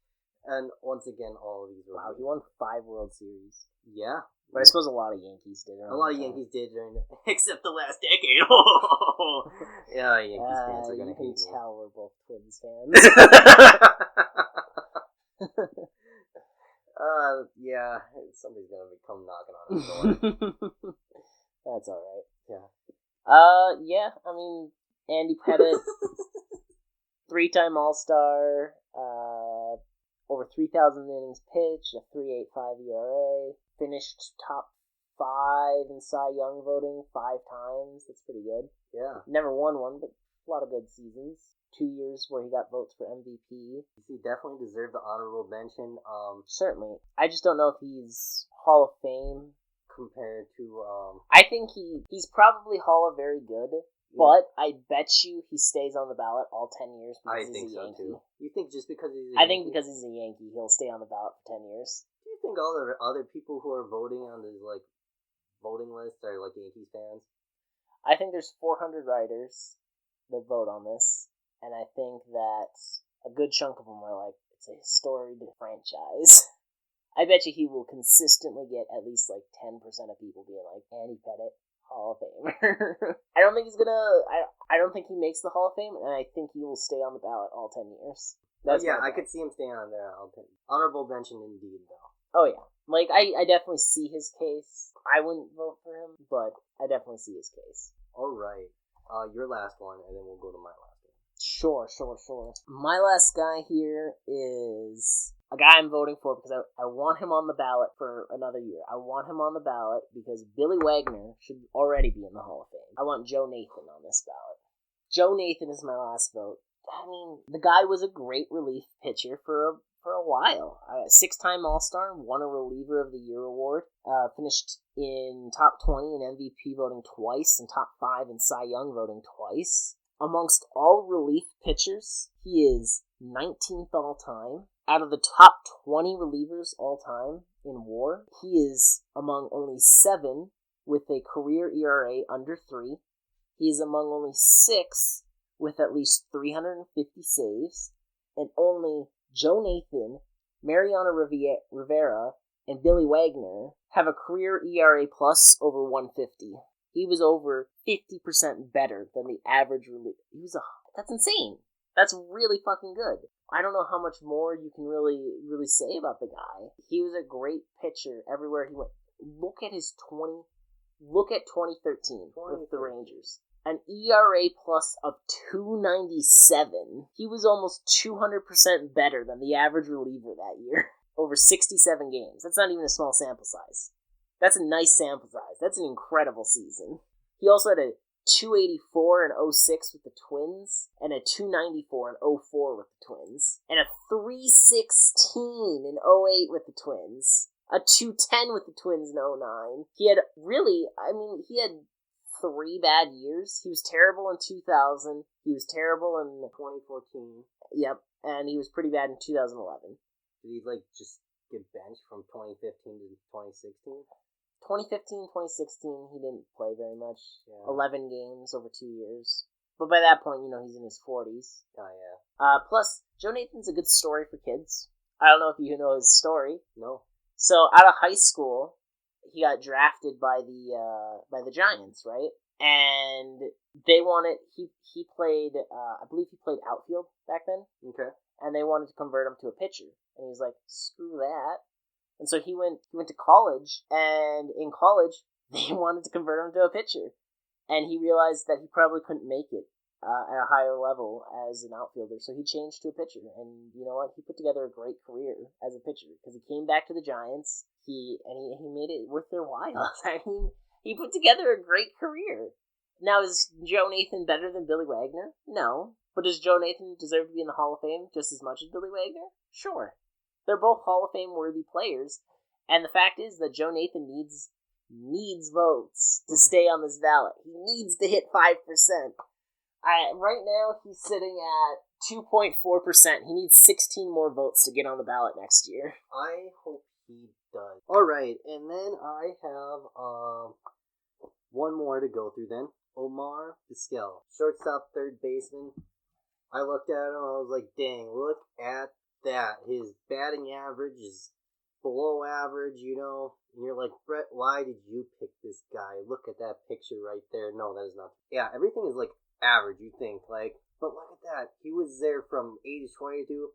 And once again, all of these were... Wow, he won 5 World Series. Yeah. But I suppose a lot of Yankees did. A lot of Yankees did during... Except the last decade. Yeah, Yankees fans are going to hate me. You can tell we're both Twins fans. Yeah, somebody's going to come knocking on our door. That's alright. Yeah. Yeah, I mean, Andy Pettit, 3-time All-Star, over 3,000 innings pitched, a 3.85 ERA, finished top 5 in Cy Young voting 5 times. That's pretty good. Yeah. Never won one, but a lot of good seasons. 2 years where he got votes for MVP. He definitely deserved the honorable mention. Certainly. I just don't know if he's Hall of Fame. Compared to... I think he's probably Hall of Very Good. But I bet you he stays on the ballot all 10 years because he's a Yankee. Too. You think just because he's a Yankee? I think because he's a Yankee, he'll stay on the ballot for 10 years. Do you think all the other people who are voting on this like voting list are like Yankees fans? I think there's 400 writers that vote on this, and I think that a good chunk of them are like, it's a storied franchise. I bet you he will consistently get at least like 10% of people being like, Andy Pettit, Hall of Famer. I don't think he's gonna... I don't think he makes the Hall of Fame, and I think he will stay on the ballot all 10 years. I could see him staying on there. Honorable mention indeed, though. Oh, yeah. Like, I definitely see his case. I wouldn't vote for him, but I definitely see his case. All right. Your last one, and then we'll go to my last one. Sure. My last guy here is a guy I'm voting for because I want him on the ballot for another year. I want him on the ballot because Billy Wagner should already be in the Hall of Fame. I want Joe Nathan on this ballot. Joe Nathan is my last vote. I mean, the guy was a great relief pitcher for a while. 6-time All-Star, won a Reliever of the Year award, finished in top 20 in MVP voting twice, and top 5 in Cy Young voting twice. Amongst all relief pitchers, he is 19th all-time. Out of the top 20 relievers all-time in WAR, he is among only 7 with a career ERA under 3. He is among only 6 with at least 350 saves, and only Joe Nathan, Mariano Rivera, and Billy Wagner have a career ERA plus over 150. He was over 50% better than the average reliever. That's insane. That's really fucking good. I don't know how much more you can really say about the guy. He was a great pitcher everywhere he went. Look at 2013 with the Rangers. an ERA plus of 297. He was almost 200% better than the average reliever that year. Over 67 games. That's not even a small sample size. That's a nice sample size. That's an incredible season. He also had a 284 in 06 with the Twins, and a 294 in 04 with the Twins, and a 316 in 08 with the Twins, a 210 with the Twins in 09. He had he had 3 bad years. He was terrible in 2000. He was terrible in 2014. Yep, and he was pretty bad in 2011. Did he, just get benched from 2015 to 2016? 2015, 2016, he didn't play very much. Yeah. 11 games over 2 years. But by that point, he's in his 40s. Oh, yeah. Plus, Joe Nathan's a good story for kids. I don't know if you know his story. No. So, out of high school, he got drafted by the Giants, right? And they wanted, he played, I believe he played outfield back then. Okay. And they wanted to convert him to a pitcher. And he was like, screw that. And so he went to college, and in college, they wanted to convert him to a pitcher. And he realized that he probably couldn't make it at a higher level as an outfielder, so he changed to a pitcher. And you know what? He put together a great career as a pitcher, because he came back to the Giants, he made it worth their while. I mean, he put together a great career. Now, is Joe Nathan better than Billy Wagner? No. But does Joe Nathan deserve to be in the Hall of Fame just as much as Billy Wagner? Sure. They're both Hall of Fame worthy players, and the fact is that Joe Nathan needs votes to stay on this ballot. He needs to hit 5%. Right now, he's sitting at 2.4%. He needs 16 more votes to get on the ballot next year. I hope he does. Alright, and then I have one more to go through then. Omar Vasquel, shortstop, third baseman. I looked at him, I was like, dang, look at that. His batting average is below average, and you're like, Brett, why did you pick this guy? Look at that picture right there. No, that is not. Yeah, everything is average, you think, but look at that. He was there from age 22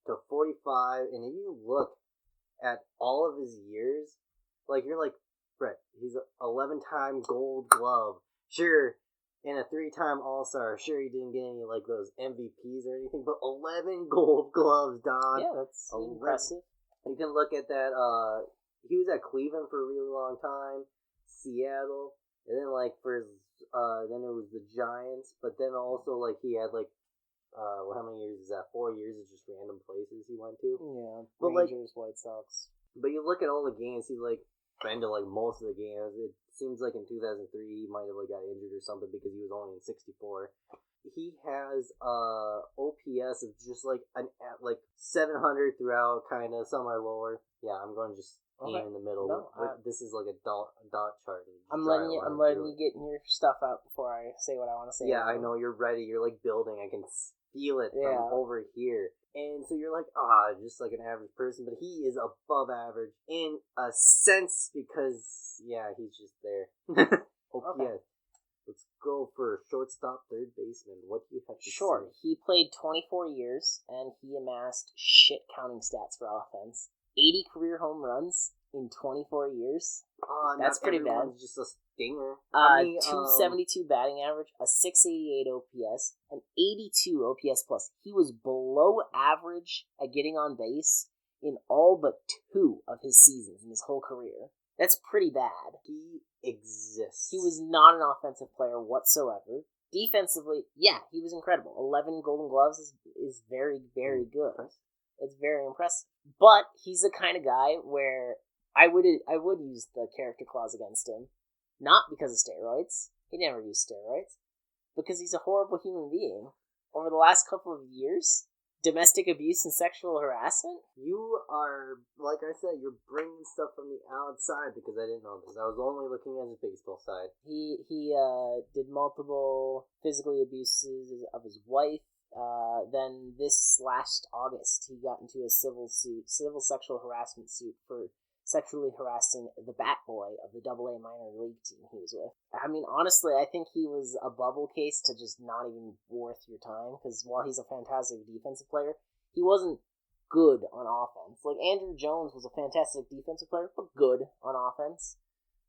to 45, and if you look at all of his years, you're like, Brett, he's an 11-time Gold Glove. Sure, and a 3-time All-Star. Sure, he didn't get any, those MVPs or anything, but 11 Gold Gloves, Don. Yeah, that's impressive. You can look at that, he was at Cleveland for a really long time, Seattle, and then, for his, then it was the Giants, but then also, he had, how many years is that? 4 years of just random places he went to? Yeah, but Rangers, White Sox. But you look at all the games, he's, been to, most of the games. It seems like in 2003 he might have, got injured or something because he was only in 64. He has OPS of just, an 700 throughout, kind of. Some are lower. Yeah, I'm going to just aim in the middle. No, this is, a dot chart. I'm letting you get your stuff out before I say what I want to say. Yeah, I know, you're ready. You're, building. I can feel it from over here. And so you're like, just like an average person. But he is above average in a sense because, yeah, he's just there. OPS. Okay. Let's go for shortstop, third baseman. What do you have to say? He played 24 years, and he amassed shit-counting stats for offense. 80 career home runs in 24 years. That's pretty bad. Just a stinger. 272 batting average, a 688 OPS, an 82 OPS plus. He was below average at getting on base in all but 2 of his seasons in his whole career. That's pretty bad. He exists. He was not an offensive player whatsoever. Defensively, yeah, he was incredible. 11 Golden Gloves is very, very good. It's very impressive. But he's the kind of guy where I would use the character clause against him. Not because of steroids. He never used steroids. Because he's a horrible human being. Over the last couple of years, domestic abuse and sexual harassment. You are, like I said, you're bringing stuff from the outside because I didn't know this. I was only looking at his baseball side. He did multiple physically abuses of his wife. Then this last August, he got into a civil sexual harassment suit for sexually harassing the bat boy of the AA minor league team he was with. I mean, honestly, I think he was a bubble case to just not even worth your time, because while he's a fantastic defensive player, he wasn't good on offense. Andrew Jones was a fantastic defensive player, but good on offense.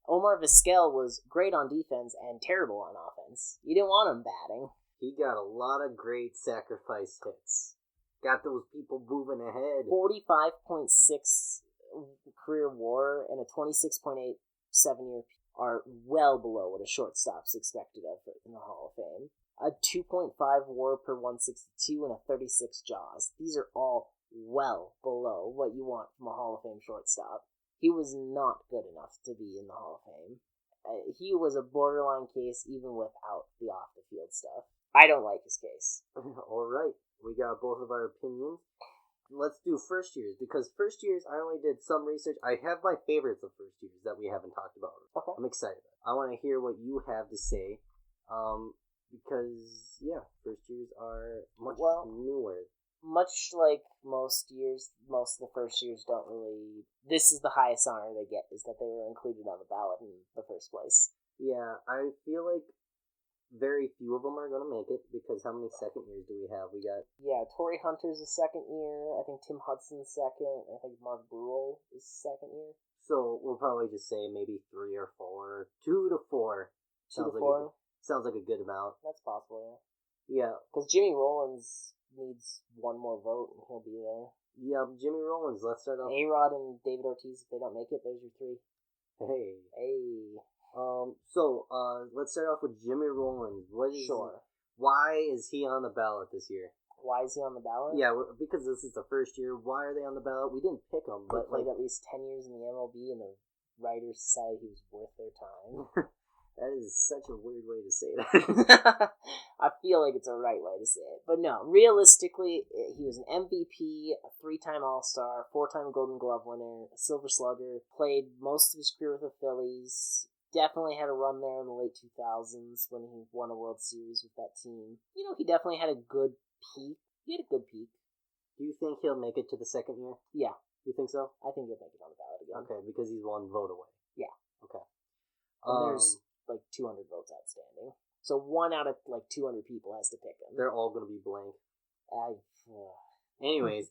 Omar Vasquel was great on defense and terrible on offense. You didn't want him batting. He got a lot of great sacrifice hits. Got those people moving ahead. 45.6 career WAR and a 26.8 7-year are well below what a shortstop's expected of in the Hall of Fame. A 2.5 WAR per 162 and a 36 JAWS. These are all well below what you want from a Hall of Fame shortstop. He was not good enough to be in the Hall of Fame. He was a borderline case even without the off-the-field stuff. I don't like his case. All right. We got both of our opinions. Let's do first years, because first years I only did some research. I have my favorites of first years that we haven't talked about. Okay. I'm excited. I want to hear what you have to say, because first years are much newer. Much like most years, most of the first years don't really. This is the highest honor they get, is that they were included on the ballot in the first place. Yeah, I feel like very few of them are going to make it, because how many second years do we have? We got... Yeah, Tory Hunter's a second year. I think Tim Hudson's second. I think Mark Bruhl is second year. So we'll probably just say maybe 3 or 4. 2 to 4. 2 to 4? Sounds like a good amount. That's possible, yeah. Yeah. Because Jimmy Rollins needs one more vote, and he'll be there. Yeah, Jimmy Rollins, let's start off. A-Rod and David Ortiz, if they don't make it, there's your 3. Hey. Hey. Let's start off with Jimmy Rollins. Sure. Why is he on the ballot this year? Why is he on the ballot? Yeah, because this is the first year. Why are they on the ballot? We didn't pick him, but played at least 10 years in the MLB, and the writers decided he was worth their time. That is such a weird way to say that. I feel like it's a right way to say it. But no, realistically, he was an MVP, a 3-time All-Star, 4-time Golden Glove winner, a Silver Slugger, played most of his career with the Phillies, definitely had a run there in the late 2000s when he won a World Series with that team. You know, he definitely had a good peak. He had a good peak. Do you think he'll make it to the second year? Yeah. You think so? I think he'll make it on the ballot again. Okay, because he's 1 vote away. Yeah. Okay. And there's like 200 votes outstanding. So 1 out of like 200 people has to pick him. They're all going to be blank. Anyways.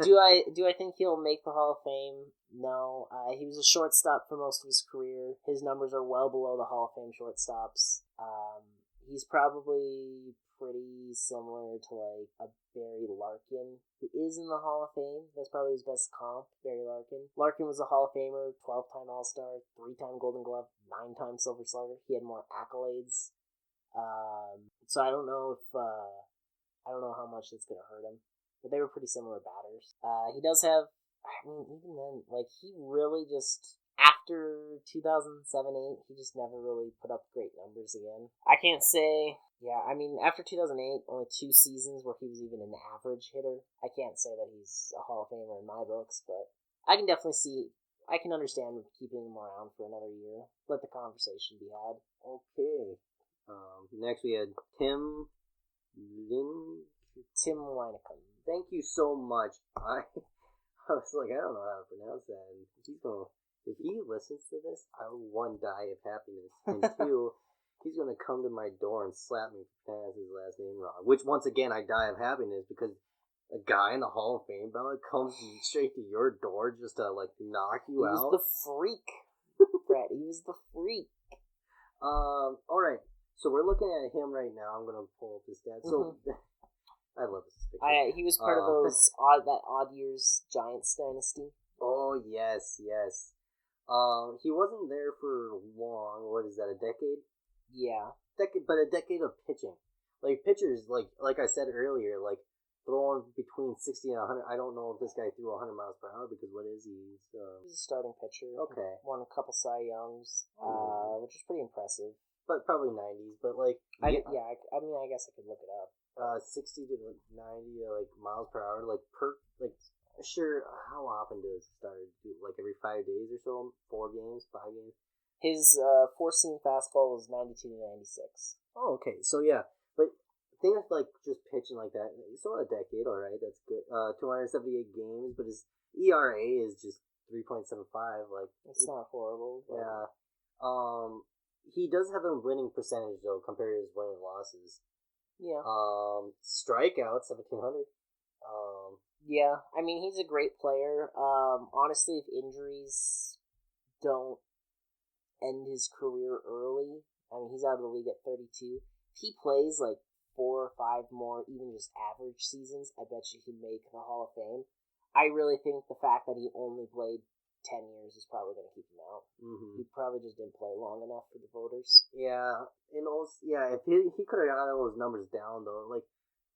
Do I think he'll make the Hall of Fame? No. He was a shortstop for most of his career. His numbers are well below the Hall of Fame shortstops. He's probably pretty similar to like a Barry Larkin, who is in the Hall of Fame. That's probably his best comp, Barry Larkin. Larkin was a Hall of Famer, 12-time All-Star, 3-time Golden Glove, 9-time Silver Slugger. He had more accolades. So I don't know how much that's gonna hurt him. But they were pretty similar batters. He does have, even then, like, he really just, after 2007-8, he just never really put up great numbers again. I can't say, after 2008, only 2 seasons where he was even an average hitter. I can't say that he's a Hall of Famer in my books, but I can definitely I can understand keeping him around for another year. Let the conversation be had. Okay. Next we had Tim Wyneken. Thank you so much. I was like, I don't know how to pronounce that. And if he listens to this, I will 1 die of happiness, and 2, he's gonna come to my door and slap me for pronouncing his last name wrong. Which once again, I die of happiness because a guy in the Hall of Fame ballot comes straight to your door just to like knock you out. He was the freak, Brett. He was the freak. All right. So we're looking at him right now. I'm gonna pull up his stats. So. I love this picture. He was part of those odd years Giants dynasty. Oh yes. He wasn't there for long. What is that? A decade? Yeah. But a decade of pitching. Like pitchers, like I said earlier, like throwing between 60 and 100. I don't know if this guy threw 100 miles per hour because what is he? He's a starting pitcher. Okay. Won a couple Cy Youngs, which is pretty impressive. But probably 90s. But like, I guess I could look it up. 60 to 90 like miles per hour, sure. How often does it start? Like every 5 days or so? 4 games, 5 games. His 4-seam fastball was 92 to 96. Oh, okay. So yeah, but think of like just pitching like that. So a decade, all right, that's good. 278 games, but his ERA is just 3.75. Like it's not horrible. But... Yeah. He does have a winning percentage though compared to his winning losses. Yeah. Strikeouts 1,700. Yeah, I mean he's a great player. Honestly, if injuries don't end his career early. I mean, he's out of the league at 32. If he plays like 4 or 5 more, even just average seasons, I bet you he'd make the Hall of Fame. I really think the fact that he only played 10 years is probably going to keep him out. Mm-hmm. He probably just didn't play long enough for the voters. Yeah, and also, if he could have got all those numbers down, though, like,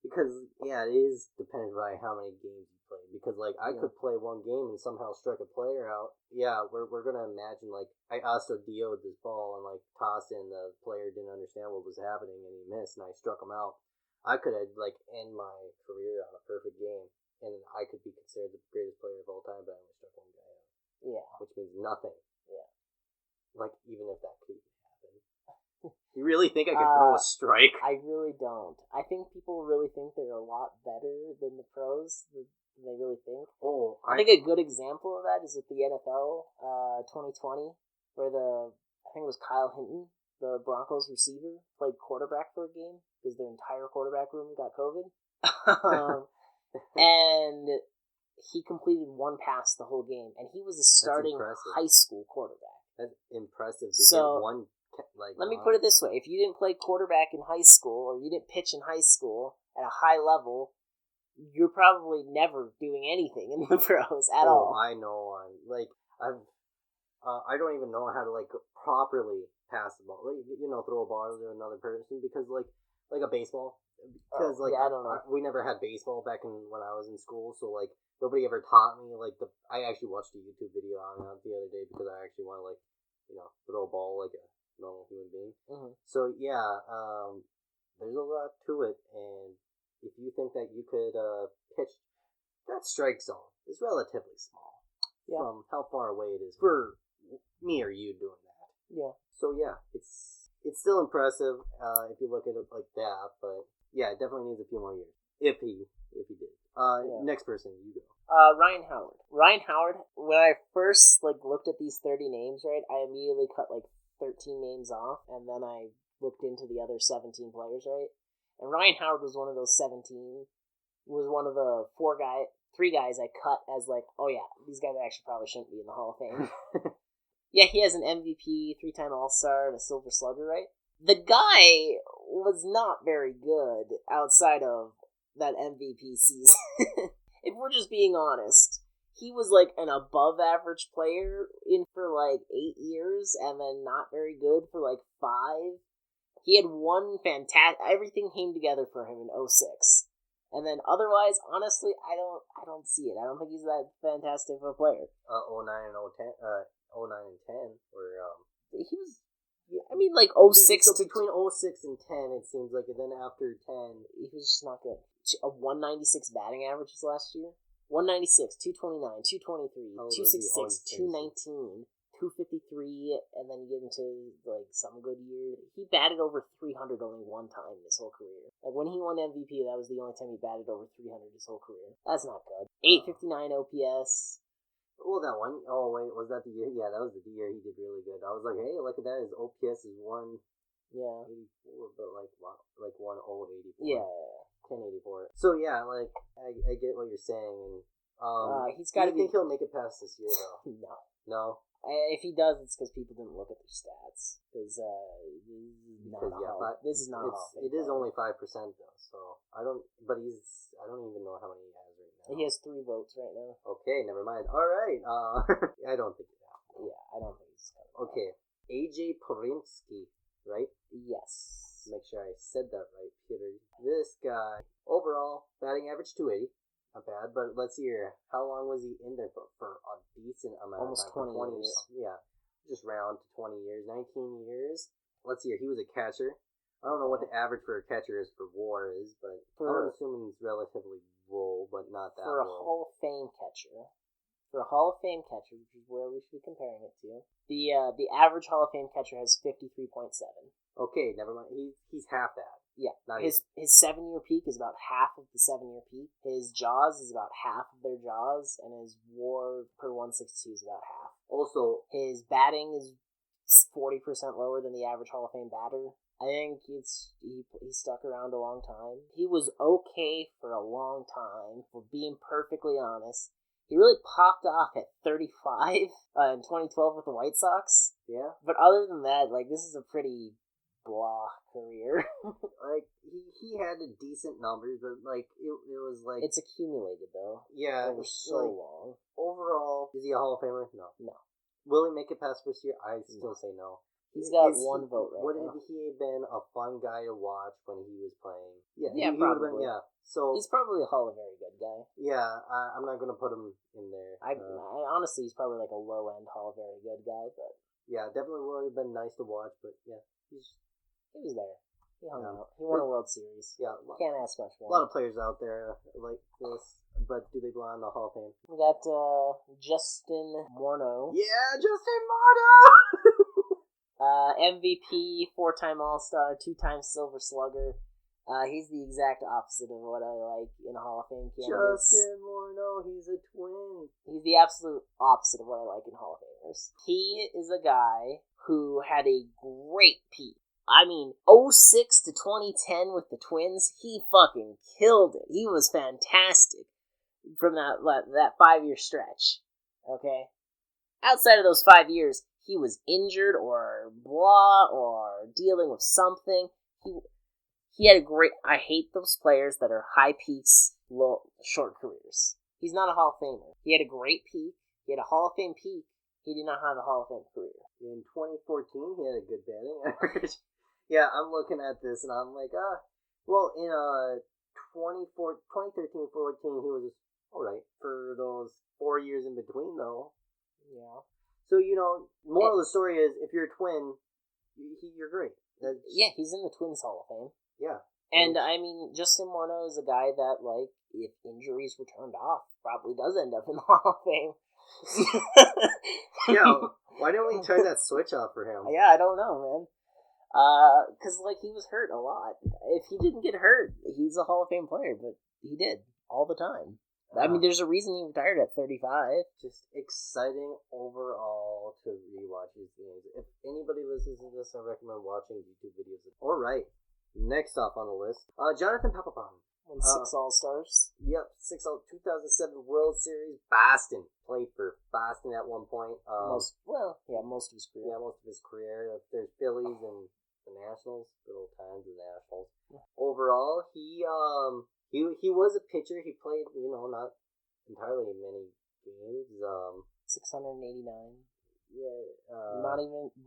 because, it is dependent by how many games you play. Because, like, I could play one game and somehow strike a player out. Yeah, we're going to imagine, like, I also DO'd this ball and, like, tossed it and the player didn't understand what was happening and he missed and I struck him out. I could have, like, end my career on a perfect game and I could be considered the greatest player of all time, but I only struck one guy out. Yeah. Which means nothing. Yeah. Like, even if that could even happen. You really think I could throw a strike? I really don't. I think people really think they're a lot better than the pros than they really think. I think a good example of that is with the NFL 2020, where I think it was Kyle Hinton, the Broncos receiver, played quarterback for a game because their entire quarterback room got COVID. And he completed one pass the whole game, and he was a starting high school quarterback. That's impressive to get one. Let me put it this way. If you didn't play quarterback in high school, or you didn't pitch in high school at a high level, you're probably never doing anything in the pros at all. I know. I don't even know how to, like, properly pass the ball. Like, throw a ball to another person because, like a baseball. Because, I don't know. We never had baseball back when I was in school, so, like, nobody ever taught me, like, I actually watched a YouTube video on it the other day because I actually want to, like, throw a ball like a normal human being. Mm-hmm. So, there's a lot to it, and if you think that you could pitch, that strike zone is relatively small from how far away it is for me or you doing that. Yeah. So, it's still impressive if you look at it like that, but it definitely needs a few more years. If he did. Next person, you go. Ryan Howard. Ryan Howard, when I first looked at these 30 names, right, I immediately cut 13 names off, and then I looked into the other 17 players, right? And Ryan Howard was one of those 17, was one of the 3 guys I cut as these guys actually probably shouldn't be in the Hall of Fame. Yeah, he has an MVP, 3-time All-Star, and a Silver Slugger, right? The guy was not very good outside of that MVP season. If we're just being honest, he was an above average player for 8 years and then not very good for 5. He had one fantastic, everything came together for him in 06. And then otherwise, honestly, I don't see it. I don't think he's that fantastic of a player. 09 and 10 were he was 06. So between 06 and 10, it seems like, and then after 10, he was just not good. A 196 batting average last year. 196, 229, 223, 266, 219, 253, and then you get into some good year. He batted over 300 only one time his whole career. When he won MVP, that was the only time he batted over 300 his whole career. That's not good. 859 OPS. Well, that one. Oh wait, was that the year? Yeah, that was the year he did really good. I was like, hey, look at that. His OPS is 184, but 1084. Yeah. 1084. So yeah, I get what you're saying, and he's got to be. Think he'll make it past this year though? No. If he does, it's because people didn't look at their stats. This is not. It is only 5% though, so I don't. But I don't even know how many he has right now. He has 3 votes right now. Okay, never mind. All right. I don't think that. Yeah, I don't think he's okay. AJ Porinsky, right? Yes. Make sure I said that right, Peter. This guy, overall, batting average 280. Not bad, but let's hear, how long was he in there for a decent amount Almost of time? Almost 20 years. Yeah, just round to 20 years, 19 years. Let's hear, he was a catcher. I don't know what the average for a catcher is for WAR is, but I'm assuming he's relatively low, but not that low. For a Hall of Fame catcher, which is where we should be comparing it to, the average Hall of Fame catcher has 53.7. Okay, never mind. He's half that. Yeah, his 7-year peak is about half of the 7-year peak. His jaws is about half of their jaws, and his WAR per 162 is about half. Also, his batting is 40% lower than the average Hall of Fame batter. I think he stuck around a long time. He was okay for a long time, for being perfectly honest. He really popped off at 35 in 2012 with the White Sox. Yeah. But other than that, like, this is a pretty blah career. Like, he had decent numbers, but, like, it was like... It's accumulated, though. Yeah. Over so long. Overall, is he a Hall of Famer? No. No. Will he make it past first year? I still say no. He's got one vote right now. Would he have been a fun guy to watch when he was playing? Yeah, he probably. Would have been, yeah. So he's probably a Hall of Very Good guy. Yeah, I'm not going to put him in there. I honestly, he's probably like a low-end Hall of Very Good guy, but... Yeah, definitely would have been nice to watch, but yeah. He was there. He hung out. He won a World Series. Yeah. Can't ask much more. A lot of players out there like this, but do they belong in the Hall of Fame? We got Justin Morneau. Yeah, Justin Morneau! MVP, 4-time All-Star, 2-time Silver Slugger. He's the exact opposite of what I like in Hall of Fame candidates. Justin Morneau, he's a twin. He's the absolute opposite of what I like in Hall of Famers. He is a guy who had a great peak. I mean, 06 to 2010 with the Twins, he fucking killed it. He was fantastic from that 5-year stretch. Okay? Outside of those 5 years, he was injured or blah or dealing with something. He had a great... I hate those players that are high peaks, low short careers. He's not a Hall of Famer. He had a great peak. He had a Hall of Fame peak. He did not have a Hall of Fame career. In 2014, he had a good batting average. Yeah, I'm looking at this and I'm like, well, in 2013-14, he was alright for those 4 years in between, though. Yeah. So, moral of the story is, if you're a twin, you're great. Yeah, he's in the Twins Hall of Fame. Yeah. And, I mean, Justin Morneau is a guy that, like, if injuries were turned off, probably does end up in the Hall of Fame. Yeah, why don't we turn that switch off for him? Yeah, I don't know, man. Because, like, he was hurt a lot. If he didn't get hurt, he's a Hall of Fame player, but he did, all the time. I mean, there's a reason he retired at 35. Just exciting overall to rewatch his games. If anybody listens to this, I recommend watching YouTube videos. Alright, next off on the list, Jonathan Papelbon. Won 6 All-Stars. Yep, 2007 World Series. Boston. Played for Boston at one point. Most of his career. Yeah, most of his career. There's Phillies and the Nationals. Good old times, the Nationals. Yeah. Overall, he was a pitcher. He played, not entirely many games. 689. Yeah.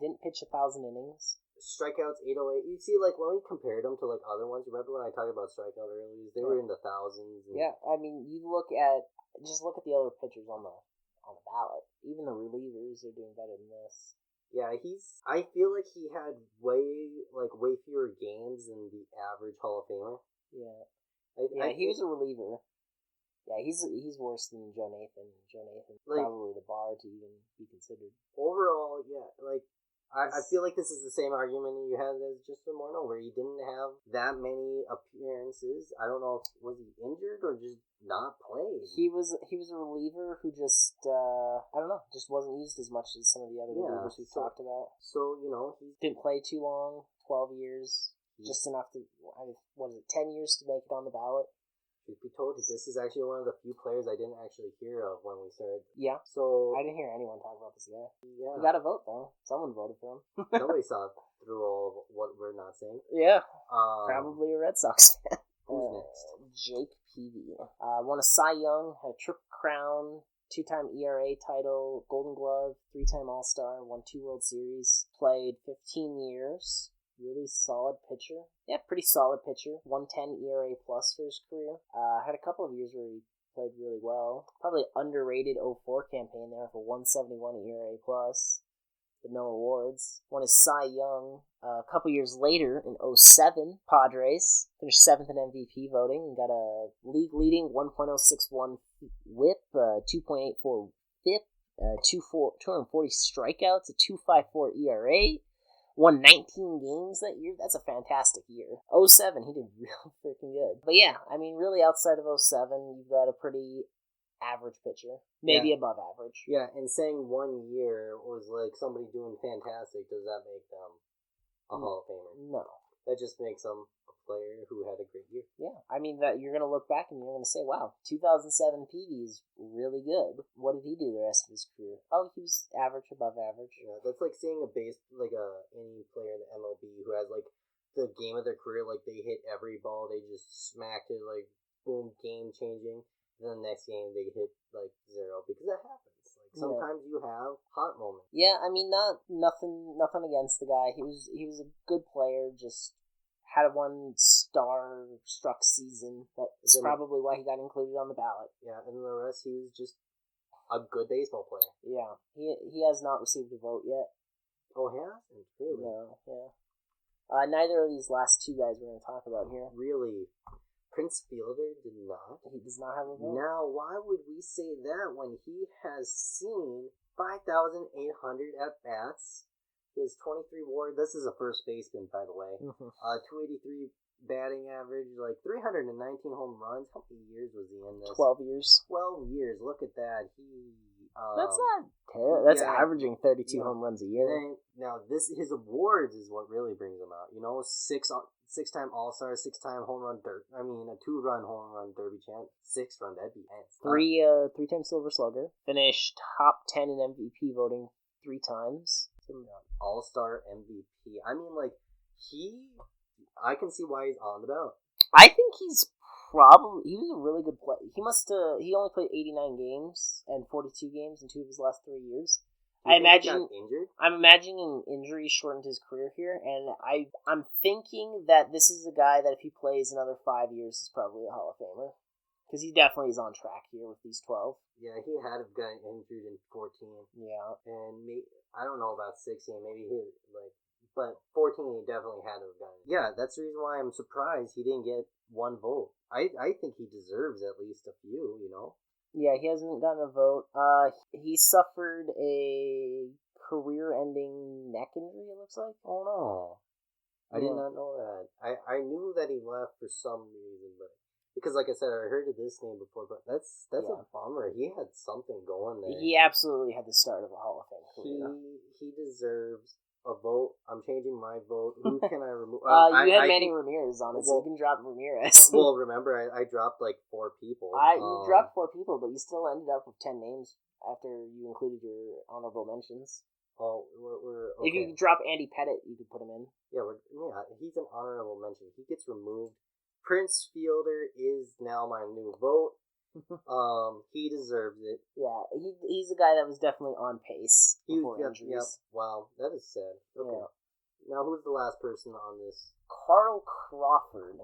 Didn't pitch 1,000 innings. Strikeouts 808. You see, like, when we compared them to, like, other ones, remember when I talked about strikeout earlier? They were in the thousands. Yeah, I mean, look at the other pitchers on the ballot. Even the relievers are doing better than this. Yeah, I feel like he had way fewer games than the average Hall of Famer. Yeah. He was a reliever. Yeah, he's worse than Joe Nathan. Joe Nathan, like, probably the bar to even be considered. Overall, yeah, like, I feel like this is the same argument you had as Justin Morneau, where he didn't have that many appearances. I don't know if was he injured or just not played. He was a reliever who just just wasn't used as much as some of the other relievers we've talked about. So he didn't play too long, 12 years, just enough to 10 years to make it on the ballot. Truth be told, this is actually one of the few players I didn't actually hear of when we started. Yeah. So I didn't hear anyone talk about this guy. Yeah. He got a vote, though. Someone voted for him. Somebody saw through all of what we're not saying. Yeah. Probably a Red Sox fan. Who's next? Jake Peavy. Won a Cy Young, had a Triple Crown, 2-time ERA title, Golden Glove, 3-time All-Star, won 2 World Series, played 15 years. Really solid pitcher. Yeah, pretty solid pitcher. 110 ERA plus for his career. Had a couple of years where he played really well. Probably underrated 04 campaign there for 171 ERA plus, but no awards. Won his Cy Young a couple years later in 07. Padres finished 7th in MVP voting and got a league-leading 1.061 WHIP, 2.84 FIP, 240 strikeouts, a 2.54 ERA. Won 19 games that year. That's a fantastic year. 07, he did real freaking good. But yeah, I mean, really outside of 07, you've got a pretty average pitcher. Maybe above average. Yeah, and saying 1 year was like somebody doing fantastic, does that make them a Hall of Famer? No. That just makes him a player who had a great year. Yeah, I mean, that you're going to look back and you're going to say, wow, 2007 PV is really good. What did he do the rest of his career? Oh, he was average, above average. Yeah, that's like seeing any player in the MLB who has, like, the game of their career, like, they hit every ball, they just smacked it, like, boom, game-changing. And then the next game, they hit, like, 0, because that happens. Like, sometimes you have hot moments. Yeah, I mean, nothing against the guy. He was a good player, just had a one star-struck season. That's probably why he got included on the ballot. Yeah, and the rest, he was just a good baseball player. Yeah, he has not received a vote yet. Oh, he hasn't? Really? No, yeah. Neither of these last two guys we're going to talk about here. Really? Prince Fielder did not? He does not have a vote? Now, why would we say that when he has seen 5,800 at-bats? His 23 WAR, this is a first baseman, by the way. 283 batting average, like 319 home runs. How many years was he in this? 12 years. 12 years. Look at that. That's not terrible. That's averaging 32 home runs a year. And now, his awards is what really brings him out. You know, six-time All-Star, 6-time home run a 2-run home run derby champ, 6-run, that'd be nice. Three-time Silver Slugger. Finished top 10 in MVP voting 3 times. All-Star MVP. I mean, like, I can see why he's on the ballot. I think he was a really good player. He only played 89 games and 42 games in 2 of his last 3 years. I'm imagining injury shortened his career here, and I'm thinking that this is a guy that if he plays another 5 years is probably a Hall of Famer. Because he definitely is on track here with these 12. Yeah, he had gotten injured in 14. Yeah. And I don't know about 16, but 14 he definitely had to have gotten. Yeah, that's the reason why I'm surprised he didn't get 1 vote. I think he deserves at least a few, you know? Yeah, he hasn't gotten a vote. He suffered a career-ending neck injury, it looks like. Oh, no. I did not know that. I knew that he left for some reason, but... Because, like I said, I heard of this name before, but that's a bummer. He had something going there. He absolutely had the start of a Hall of Fame career. He deserves a vote. I'm changing my vote. Who can I remove? You had Manny Ramirez on it, so you can drop Ramirez. Well, remember, I dropped like 4 people. You dropped 4 people, but you still ended up with 10 names after you included your honorable mentions. Oh, we're okay. If you drop Andy Pettit, you could put him in. Yeah, he's an honorable mention. He gets removed. Prince Fielder is now my new vote. He deserves it. Yeah, he's a guy that was definitely on pace before injuries. Yep. Wow, that is sad. Okay. Yeah. Now, who's the last person on this? Carl Crawford.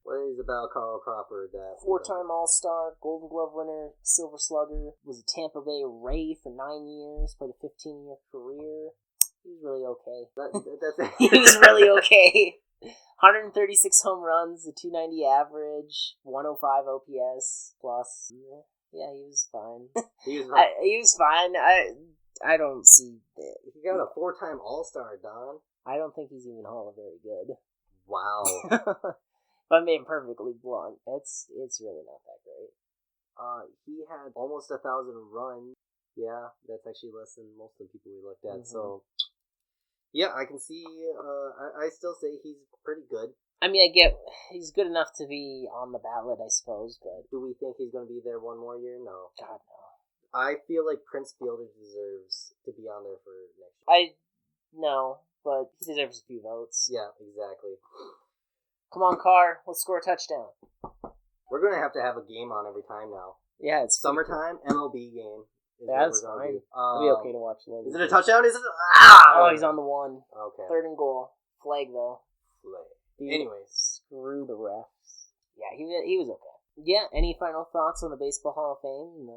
What is about Carl Crawford? 4-time All-Star, Golden Glove winner, Silver Slugger, was a Tampa Bay Ray for 9 years, played a 15-year career. He was really okay. He was really okay. 136 home runs, a 290 average, 105 OPS plus. Yeah, he was fine. He was fine. I don't see that. He got a 4-time All-Star, Don. I don't think he's even Hall of very good. Wow. If I'm being perfectly blunt, it's really not that great. He had almost 1,000 runs. Yeah, that's actually less than most of the people we looked at. Mm-hmm. So, yeah, I can see. I still say he's pretty good. I mean, I get he's good enough to be on the ballot, I suppose. But do we think he's going to be there 1 more year? No. God, no. I feel like Prince Fielder deserves to be on there for next year. No, but he deserves a few votes. Yeah, exactly. Come on, Carr. Let's score a touchdown. We're going to have a game on every time now. Yeah, it's summertime MLB game. That's fine. It'll be okay to watch. Is it a touchdown? Is it? Oh, he's on the 1. Okay. 3rd and goal. Flag, though. Dude, anyways. Screw the refs. Yeah, he was okay. Yeah, any final thoughts on the Baseball Hall of Fame?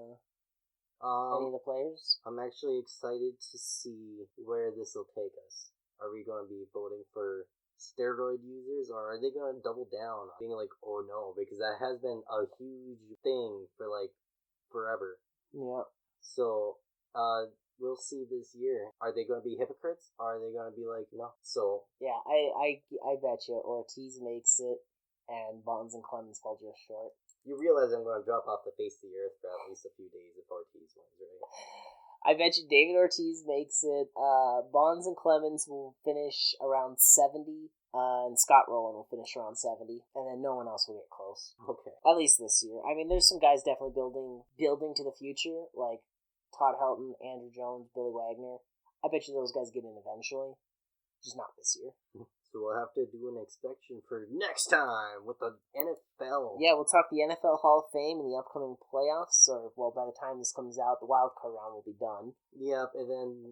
Any of the players? I'm actually excited to see where this will take us. Are we going to be voting for steroid users, or are they going to double down on being like, oh no, because that has been a huge thing for like forever. Yeah. So, we'll see this year. Are they going to be hypocrites? Or are they going to be like, no? So yeah, I bet you Ortiz makes it, and Bonds and Clemens fall just short. You realize I'm going to drop off the face of the earth for at least a few days if Ortiz wins, right? I bet you David Ortiz makes it. Bonds and Clemens will finish around 70. And Scott Rowland will finish around 70, and then no one else will get close. Okay. At least this year. I mean, there's some guys definitely building to the future, like Todd Helton, Andrew Jones, Billy Wagner. I bet you those guys get in eventually, just not this year. So we'll have to do an inspection for next time with the NFL. Yeah, we'll talk the NFL Hall of Fame and the upcoming playoffs, or, well, by the time this comes out, the wild card round will be done. Yep, and then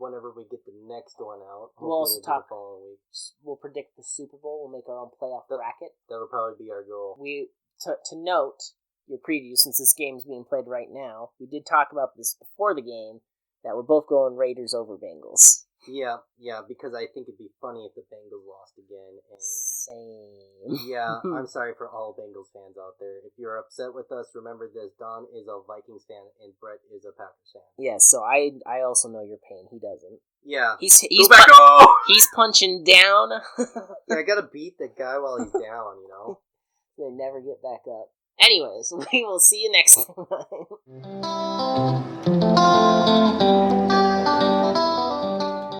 whenever we get the next one out, we'll also talk, the following week. We'll predict the Super Bowl, we'll make our own playoff bracket. That'll probably be our goal. To note your preview, since this game's being played right now, we did talk about this before the game, that we're both going Raiders over Bengals. Yeah, because I think it'd be funny if the Bengals lost again. And same. Yeah, I'm sorry for all Bengals fans out there. If you're upset with us, remember this: Don is a Vikings fan and Brett is a Packers fan. Yeah, so I also know your pain. He doesn't. Yeah. He's go back up! He's punching down. Yeah, I gotta beat the guy while he's down, you know? They never get back up. Anyways, we will see you next time.